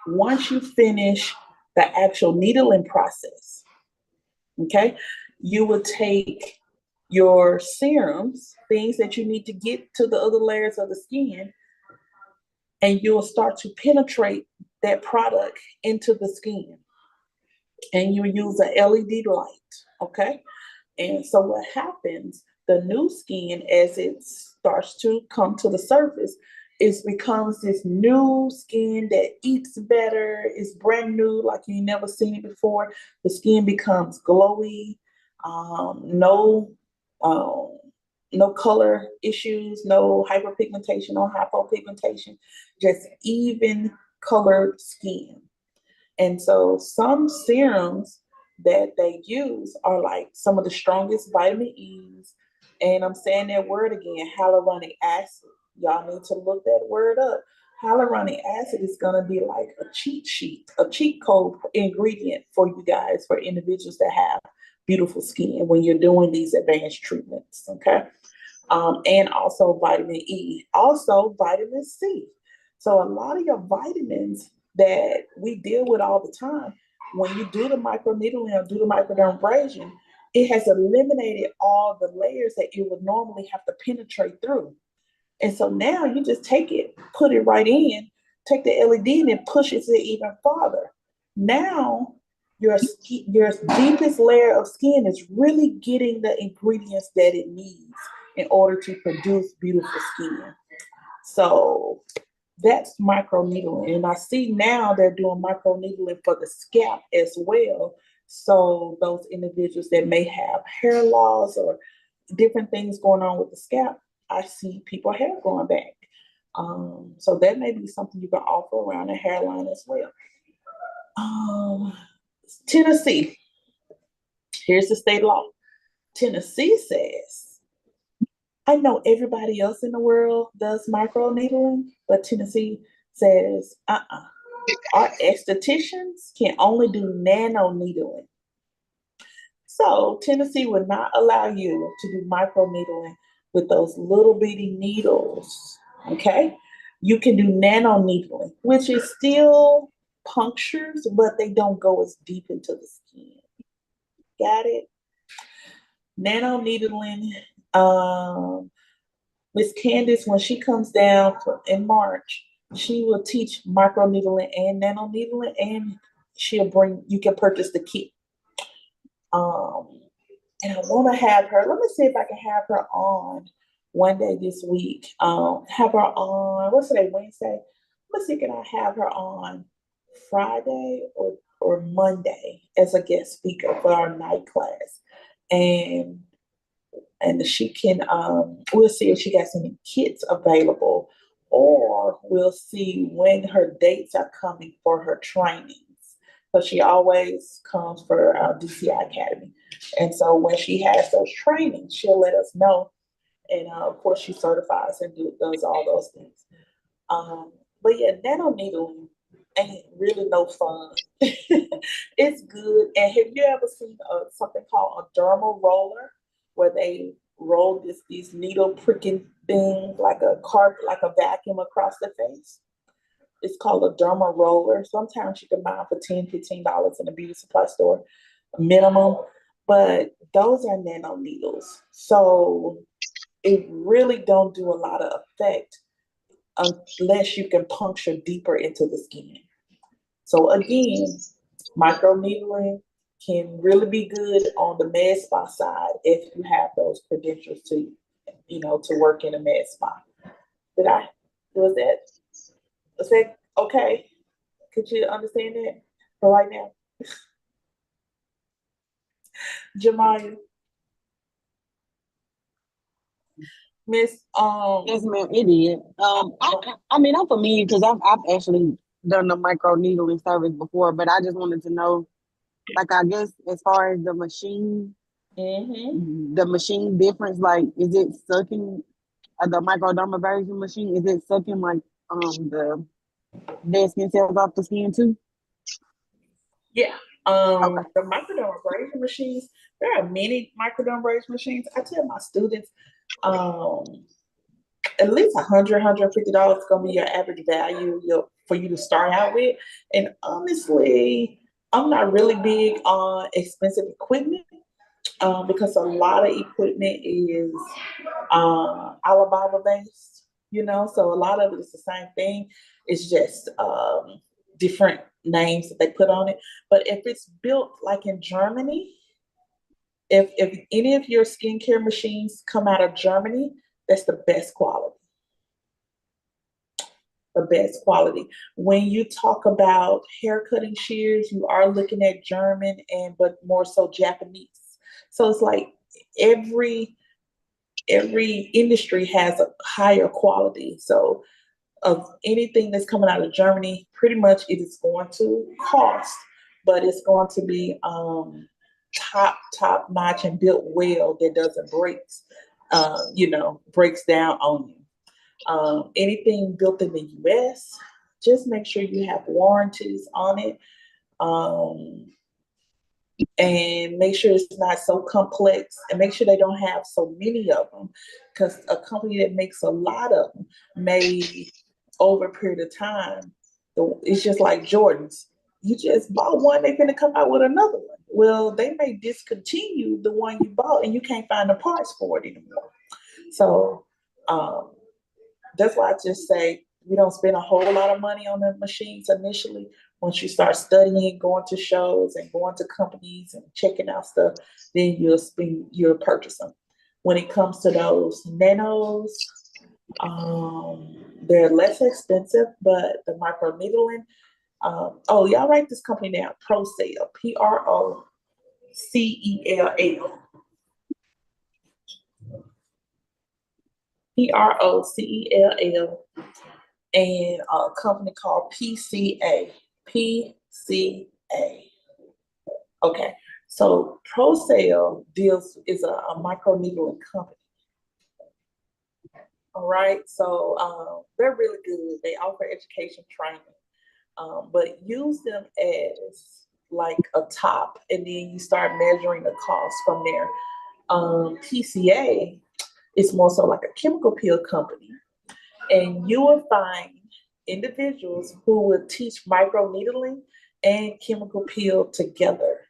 once you finish the actual needling process, okay, you will take your serums, things that you need to get to the other layers of the skin, and you'll start to penetrate that product into the skin. And you use an LED light, okay? And so what happens, the new skin, as it starts to come to the surface, it becomes this new skin that eats better, it's brand new, like you never seen it before. The skin becomes glowy, no color issues, no hyperpigmentation, no hypopigmentation, just even colored skin. And so some serums that they use are like some of the strongest vitamin E's. And I'm saying that word again, hyaluronic acid. Y'all need to look that word up. Hyaluronic acid is going to be like a cheat sheet, a cheat code ingredient for you guys, for individuals that have beautiful skin when you're doing these advanced treatments, okay? And also vitamin E, also vitamin C. So a lot of your vitamins that we deal with all the time, when you do the microneedling or do the microdermabrasion, it has eliminated all the layers that you would normally have to penetrate through. And so now you just take it, put it right in, take the LED and then pushes it even farther. Now your deepest layer of skin is really getting the ingredients that it needs in order to produce beautiful skin. So that's micro needling. And I see now they're doing micro needling for the scalp as well. So those individuals that may have hair loss or different things going on with the scalp, I see people hair growing back. So that may be something you can offer around the hairline as well. Tennessee, here's the state law. Tennessee says, I know everybody else in the world does micro needling, but Tennessee says, our estheticians can only do nano needling. So Tennessee would not allow you to do micro needling with those little bitty needles, okay? You can do nano needling, which is still punctures, but they don't go as deep into the skin. Got it? Nano needling, Miss Candace, when she comes down in March, she will teach micro needling and nano needling, and you can purchase the kit. And I want to have her, let me see if I can have her on one day this week. Have her on, what's today, Wednesday? Let's see, can I have her on Friday or Monday as a guest speaker for our night class? And she can, we'll see if she got any kits available, or we'll see when her dates are coming for her trainings. But she always comes for our DCI Academy. And so when she has those trainings, she'll let us know. And of course, she certifies and does all those things. But yeah, nano needling ain't really no fun. It's good. And have you ever seen something called a dermal roller, where they roll these needle pricking things like a vacuum across the face? It's called a dermal roller. Sometimes you can buy them for $10, $15 in a beauty supply store, minimum. But those are nano needles. So it really don't do a lot of effect unless you can puncture deeper into the skin. So again, micro needling can really be good on the med spa side if you have those credentials to work in a med spa. Was that okay? Could you understand that for right now? Jamaya, Miss,
Yes, ma'am, it is. I mean, I'm familiar because I've actually done the micro needling service before, but I just wanted to know, like, I guess as far as the machine difference, like, is it sucking the microdermabrasion machine? Is it sucking like the dead skin cells off the skin too?
Yeah.
Okay.
The microdermabrasion machines, there are many microdermabrasion machines. I tell my students, at least $150 is gonna be your average value for you to start out with. And honestly, I'm not really big on expensive equipment because a lot of equipment is Alibaba based, so a lot of it is the same thing. It's just different names that they put on it. But if it's built like in Germany, if any of your skincare machines come out of Germany, that's the best quality. The best quality. When you talk about hair cutting shears, you are looking at German but more so Japanese. So it's like every industry has a higher quality. So of anything that's coming out of Germany, pretty much it is going to cost, but it's going to be top notch and built well that doesn't breaks down on you. Anything built in the US, just make sure you have warranties on it. And make sure it's not so complex, and make sure they don't have so many of them, because a company that makes a lot of them may, over a period of time, it's just like Jordans. You just bought one, they're going to come out with another one. Well, they may discontinue the one you bought and you can't find the parts for it anymore. So that's why I just say we don't spend a whole lot of money on the machines initially. Once you start studying, going to shows and going to companies and checking out stuff, then you'll purchase them. When it comes to those nanos, they're less expensive, but the micro needling, oh, y'all write this company down, ProCell, PROCELL. PROCELL, and a company called PCA. PCA. Okay, so ProSale is a micro needling company. All right, so they're really good. They offer education training, but use them as like a top, and then you start measuring the cost from there. PCA is more so like a chemical peel company, and you will find individuals who will teach micro needling and chemical peel together.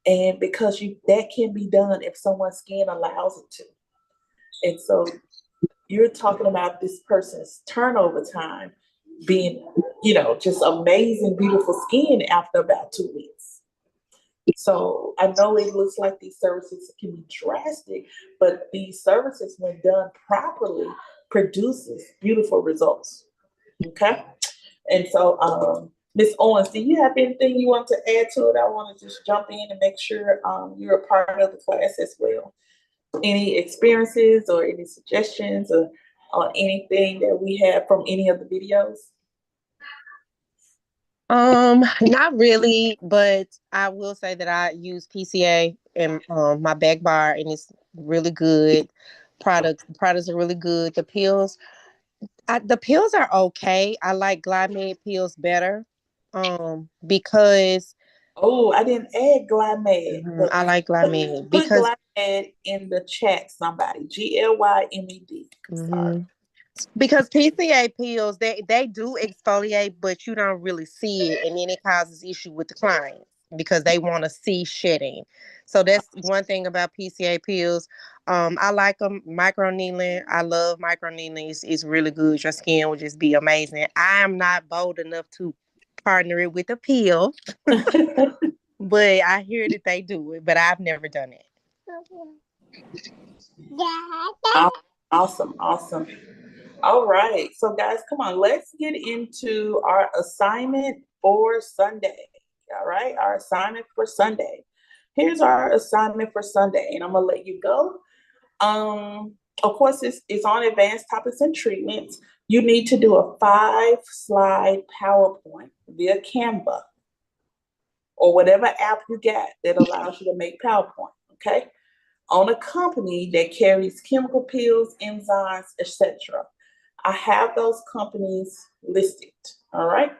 And because that can be done if someone's skin allows it to. And so you're talking about this person's turnover time being, just amazing, beautiful skin after about 2 weeks. So I know it looks like these services can be drastic, but these services, when done properly, produces beautiful results. Okay. And so, Ms. Owens, do you have anything you want to add to it? I want to just jump in and make sure you're a part of the class as well. Any experiences or any suggestions or anything that we have from any of the videos?
Not really, but I will say that I use PCA in my back bar, and it's really good. Products are really good. The pills are okay. I like Glymed pills better, because
Oh, I didn't add Glymed, but
I like Glymed
put
because
Glymed in the chat, somebody. GLYMED. Sorry.
because PCA pills they do exfoliate, but you don't really see it, and then it causes issue with the clients because they want to see shedding. So that's one thing about PCA pills. I like them. Micro needling, I love micro needling. It's really good. Your skin will just be amazing. I am not bold enough to partner it with a pill, but I hear that they do it, but I've never done it.
Awesome, awesome. All right. So, guys, come on. Let's get into our assignment for Sunday. All right. Our assignment for Sunday. Here's our assignment for Sunday, and I'm going to let you go. Of course, it's on advanced topics and treatments. You need to do a 5-slide PowerPoint via Canva or whatever app you got that allows you to make PowerPoint. Okay. On a company that carries chemical peels, enzymes, etc. I have those companies listed. All right.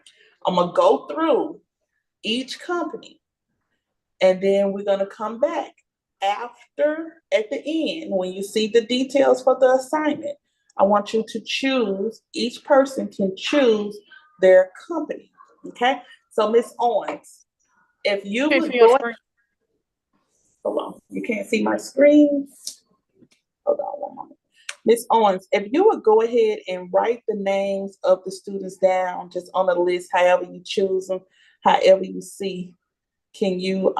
I'm going to go through each company, and then we're going to come back at the end, when you see the details for the assignment. I want you to choose, each person can choose their company. Okay. So, Miss Owens, if you would go, hold on, you can't see my screen. Hold on one moment. Ms. Owens, if you would go ahead and write the names of the students down just on the list, however you choose them, however you see, can you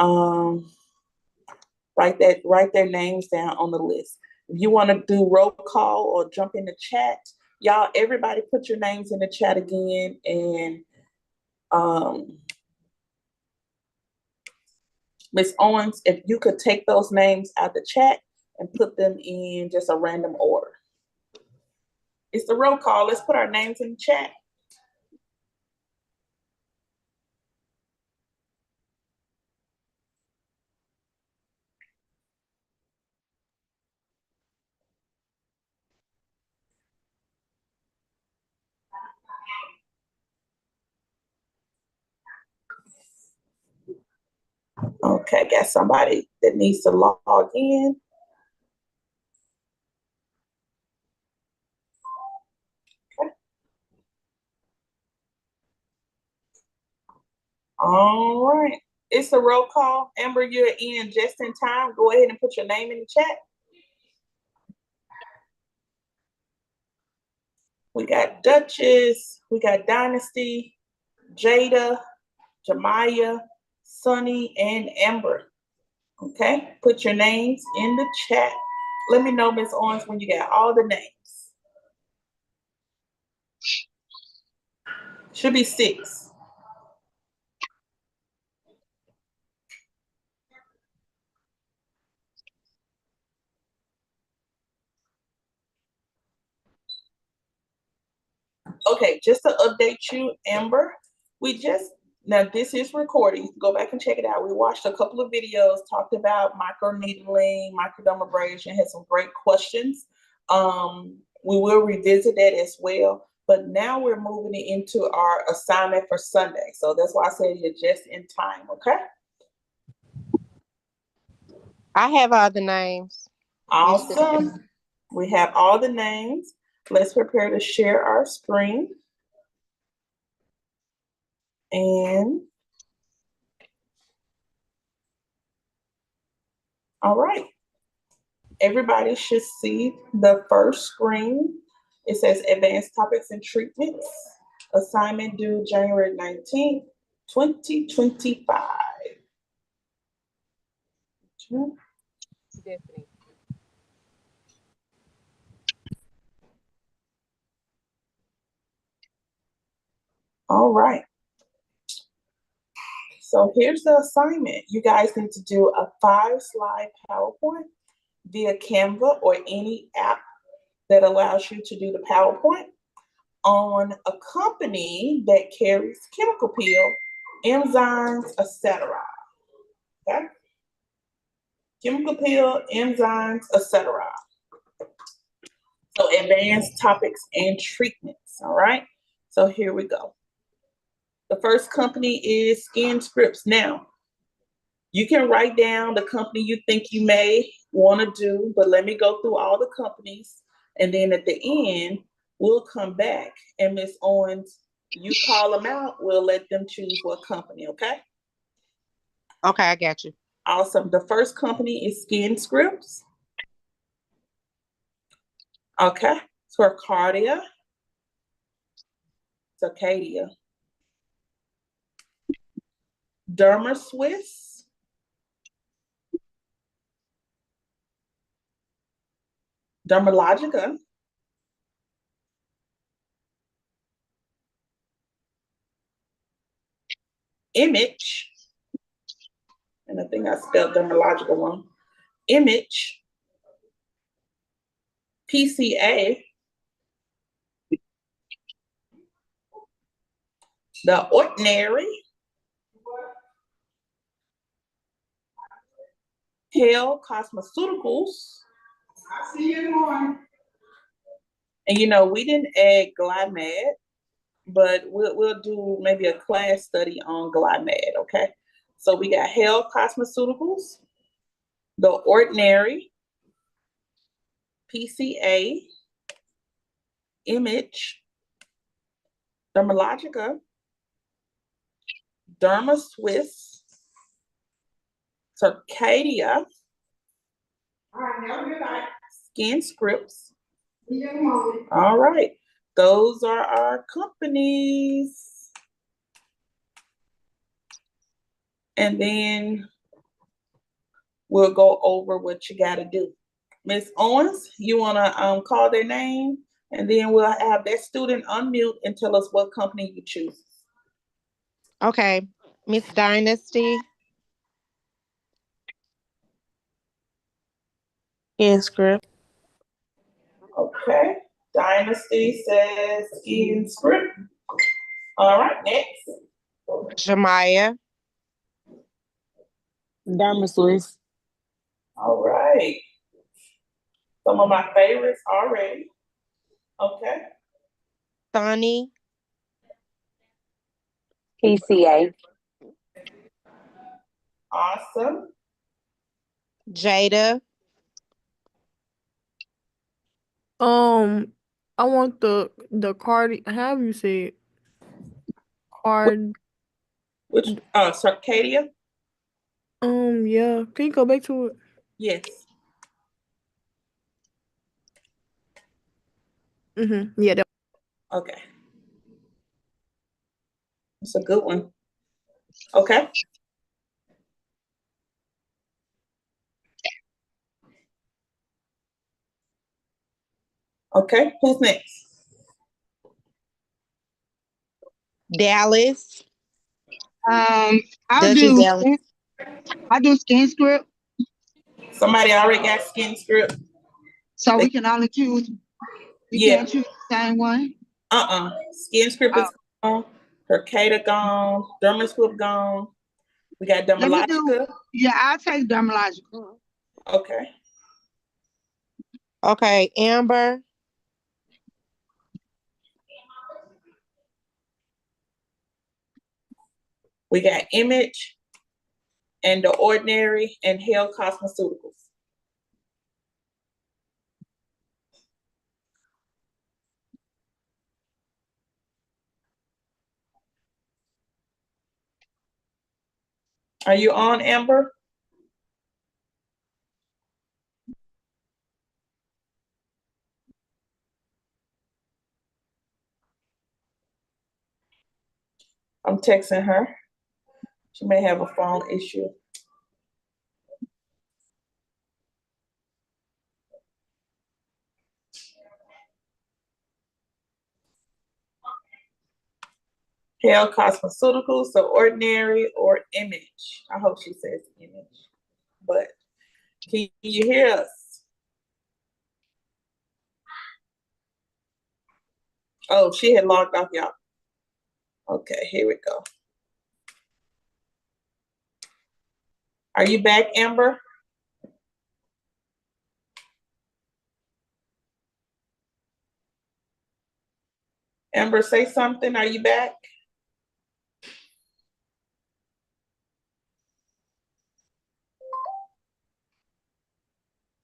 write their names down on the list? If you want to do roll call or jump in the chat, y'all, everybody put your names in the chat again, and Ms. Owens, if you could take those names out the chat and put them in just a random order. It's the roll call. Let's put our names in the chat. Okay, got somebody that needs to log in. Okay. All right. It's a roll call. Amber, you're in just in time. Go ahead and put your name in the chat. We got Duchess, we got Dynasty, Jada, Jemiah, Sunny, and Amber. Okay, put your names in the chat. Let me know, Miss Owens, when you got all the names. Should be 6. Okay, just to update you, Amber, now this is recording. Go back and check it out. We watched a couple of videos, talked about micro needling, microdermabrasion, had some great questions. We will revisit that as well. But now we're moving it into our assignment for Sunday. So that's why I said you're just in time, okay?
I have all the names.
Awesome. We have all the names. Let's prepare to share our screen. And all right. Everybody should see the first screen. It says Advanced Topics and Treatments. Assignment due January 19th, 2025. All right. So here's the assignment. You guys need to do a 5-slide PowerPoint via Canva or any app that allows you to do the PowerPoint on a company that carries chemical peel, enzymes, etc. Okay? Chemical peel, enzymes, etc. So advanced topics and treatments, all right? So here we go. The first company is Skin Scripts. Now, you can write down the company you think you may want to do, but let me go through all the companies. And then at the end, we'll come back and Miss Owens, you call them out, we'll let them choose what company, okay?
Okay, I got you.
Awesome. The first company is Skin Scripts. Okay. Torcardia. Circadia. Dermaswiss. Dermalogica. Image. And I think I spelled Dermalogica wrong. Image. PCA. The Ordinary. Hale Cosmeceuticals. I see you in the morning. And you know, we didn't add Glymed, but we'll do maybe a class study on Glymed, okay? So we got Hale Cosmeceuticals, The Ordinary, PCA, Image, Dermalogica, Dermaswiss, Circadia, Skin Scripts. All right, those are our companies. And then we'll go over what you gotta do. Miss Owens, you wanna call their name, and then we'll have that student unmute and tell us what company you choose.
Okay, Miss Dynasty. Skin Script.
Okay, Dynasty says Skin Script. All right, next.
Jemiah.
Dermaswiss.
All right. Some of my favorites already. Okay.
Sunny.
PCA.
Awesome.
Jada.
I want the card. How you say it? Card.
Which Circadia?
Yeah. Can you go back to it?
Yes.
Yeah.
Okay. It's a good one. Okay. Okay, who's next?
Dallas.
I'll
Duchess
do
Dallas.
I do skin script,
Somebody already got skin script?
so we can only choose. We
Yeah.
can't choose the same one.
Skin script
Oh,
is gone. Percata gone. Dermascript gone. We got
let me do.
Dermalogica.
Yeah, I'll take dermatological.
Okay.
Okay, Amber.
We got Image and The Ordinary and Hale Cosmeceuticals. Are you on, Amber? I'm texting her. She may have a phone issue. Hale Cosmeceuticals, The Ordinary, or Image. I hope she says Image. But can you hear us? Oh, she had logged off, y'all. Okay, here we go. Are you back, Amber? Amber, say something. Are you back?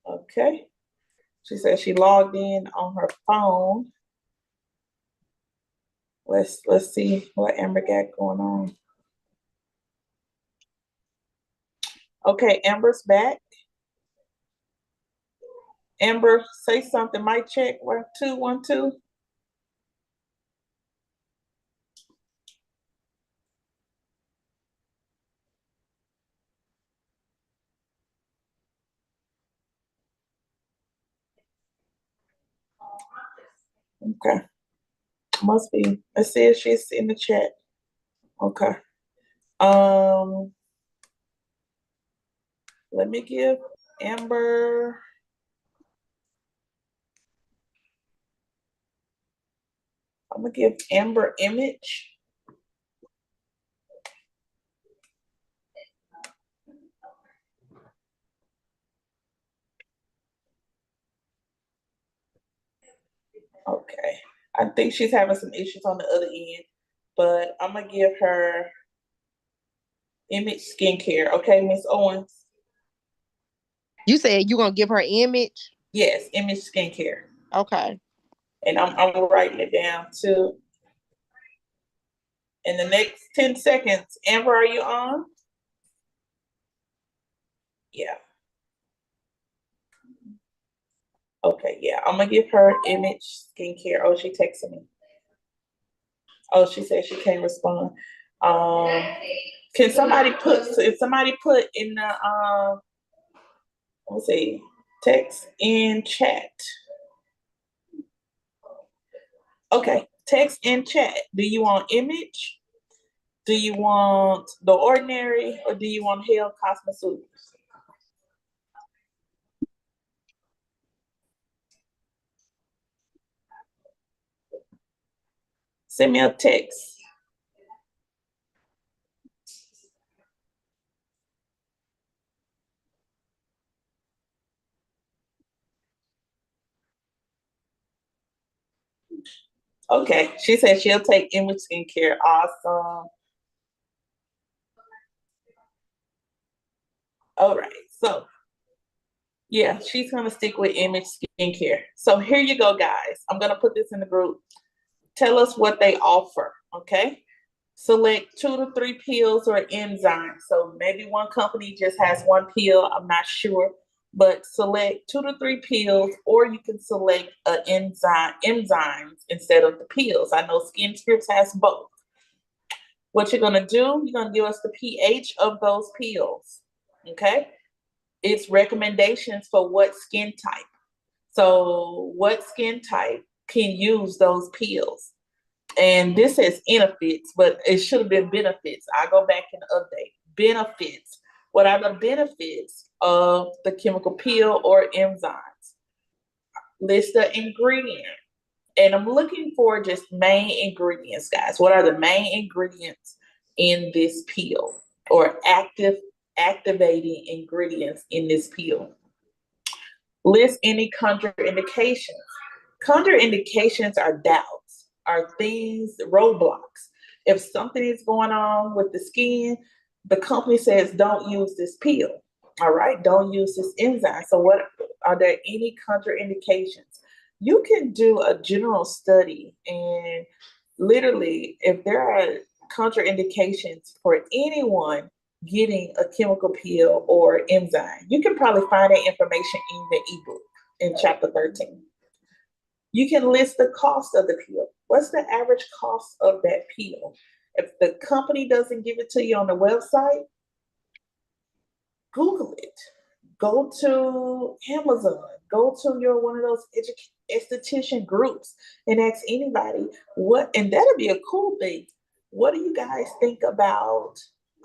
Okay. She said she logged in on her phone. Let's see what Amber got going on. Okay, Amber's back. Amber, say something. Mic check. 1 2 1 2. Okay. Must be. Let's see if she's in the chat. Okay. Let me give Amber. I'm gonna give Amber Image. Okay. I think she's having some issues on the other end, but I'm gonna give her Image Skincare. Okay, Miss Owens.
You said you gonna give her Image?
Yes, Image Skincare.
Okay.
And I'm writing it down too. In the next 10 seconds, Amber, are you on? Yeah. Okay, yeah. I'm gonna give her Image Skincare. Oh, she texted me. Oh, she said she can't respond. Can somebody put in the let's see, text in chat. Okay, text in chat. Do you want Image? Do you want The Ordinary, or do you want Hale Cosmeceuticals? Send me a text. Okay, she said she'll take Image Skincare. Awesome. All right, so yeah, she's gonna stick with Image Skincare. So here you go, guys. I'm gonna put this in the group. Tell us what they offer, okay? Select 2 to 3 pills or enzymes. So maybe one company just has one pill, I'm not sure. but select 2 to 3 peels, or you can select enzymes instead of the peels. I know Skin Scripts has both. What you're gonna do, you're gonna give us the pH of those peels, okay? It's recommendations for what skin type. So what skin type can use those peels? And this says benefits, but it should have been benefits. I go back and update. Benefits. What are the benefits of the chemical peel or enzymes? List the ingredient. And I'm looking for just main ingredients, guys. What are the main ingredients in this peel or activating ingredients in this peel? List any contraindications. Contraindications are doubts, are things, roadblocks. If something is going on with the skin, the company says don't use this peel. All right, don't use this enzyme. So what are there any contraindications? You can do a general study, and literally if there are contraindications for anyone getting a chemical peel or enzyme, you can probably find that information in the ebook in chapter 13. You can list the cost of the peel. What's the average cost of that peel? If the company doesn't give it to you on the website, Google it. Go to Amazon. Go to one of those esthetician groups and ask anybody what, and that'll be a cool thing. What do you guys think about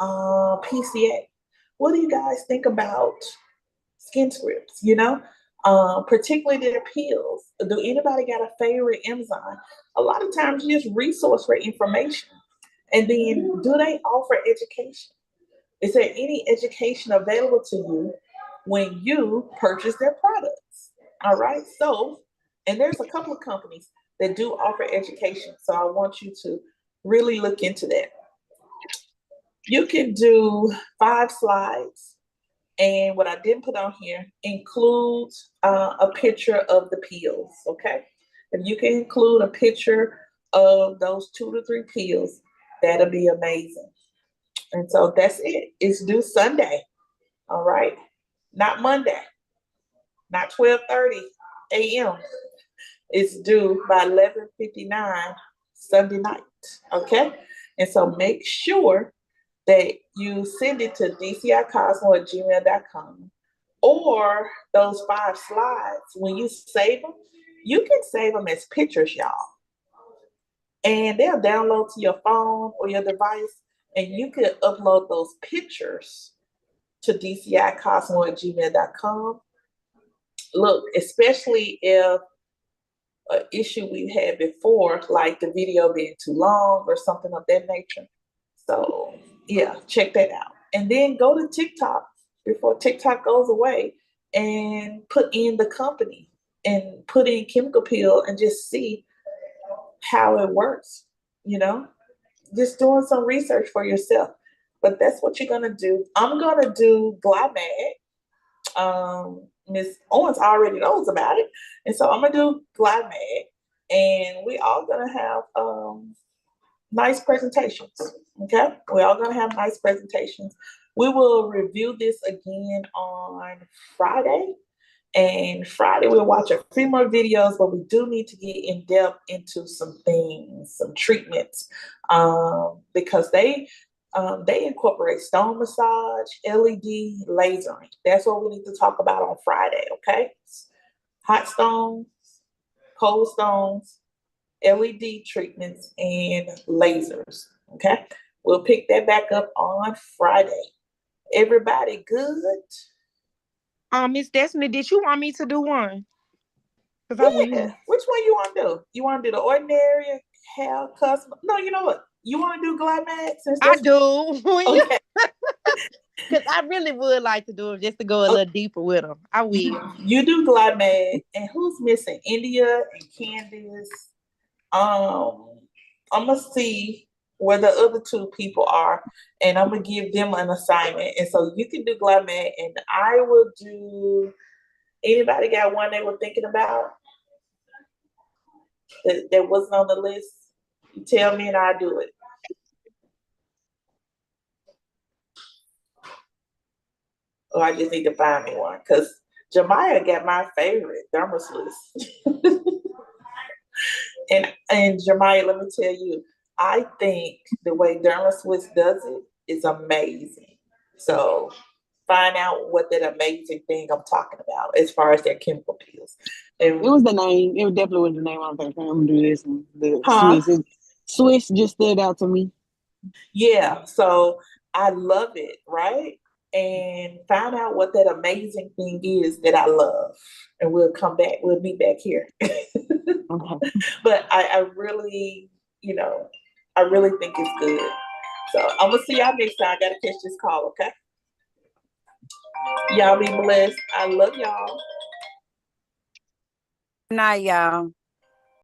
PCA? What do you guys think about Skin Scripts? Particularly their peels. Do anybody got a favorite enzyme? A lot of times you just resource for information. And then do they offer education? Is there any education available to you when you purchase their products? All right. So, and there's a couple of companies that do offer education. So I want you to really look into that. You can do 5 slides. And what I didn't put on here includes a picture of the peels, okay? If you can include a picture of those 2 to 3 peels, that'll be amazing. And so that's it. It's due Sunday, all right? Not Monday, not 12:30 a.m. It's due by 11:59 Sunday night, okay? And so make sure that you send it to dcicosmo@gmail.com, or those 5 slides, when you save them, you can save them as pictures, y'all. And they'll download to your phone or your device, and you can upload those pictures to dcicosmo@gmail.com. Look, especially if an issue we've had before, like the video being too long or something of that nature. So yeah, check that out. And then go to TikTok before TikTok goes away and put in the company and put in chemical peel and just see how it works, just doing some research for yourself. But that's what you're gonna do. I'm gonna do Glymag. Miss Owens already knows about it. And so I'm gonna do Glymag, and we all gonna have nice presentations. Okay, we're all gonna have nice presentations. We will review this again on Friday. And Friday we'll watch a few more videos, but we do need to get in depth into some things, some treatments, because they incorporate stone massage, LED, lasering. That's what we need to talk about on Friday, okay? Hot stones, cold stones, LED treatments, and lasers, okay? We'll pick that back up on Friday. Everybody good?
Miss Destiny, did you want me to do one? Because I will.
Yeah. Which one you want to do? You want to do the ordinary, hair, custom? No, you know what? You want to do Glymag?
I do.
Okay.
Because I really would like to do it just to go a little deeper with them. I will.
You do Glymag, and who's missing? India and Candice. I'm gonna see where the other 2 people are, and I'm gonna give them an assignment. And so you can do Glymag, and I will do. Anybody got one they were thinking about that wasn't on the list? You tell me, and I'll do it. Or I just need to find me one, because Jemiah got my favorite, Dermaswiss. And Jemiah, let me tell you, I think the way Dermaswiss does it is amazing. So find out what that amazing thing I'm talking about as far as their chemical peels. And
It was the name. It definitely was the name. I was like, I'm gonna do this one. The
huh?
Swiss just stood out to me.
Yeah, so I love it, right? And find out what that amazing thing is that I love. And we'll come back, we'll be back here.
Okay.
But I really, I really think it's good. So I'm gonna see y'all next time. I gotta catch this call, okay? Y'all be blessed. I love y'all.
Good night, y'all.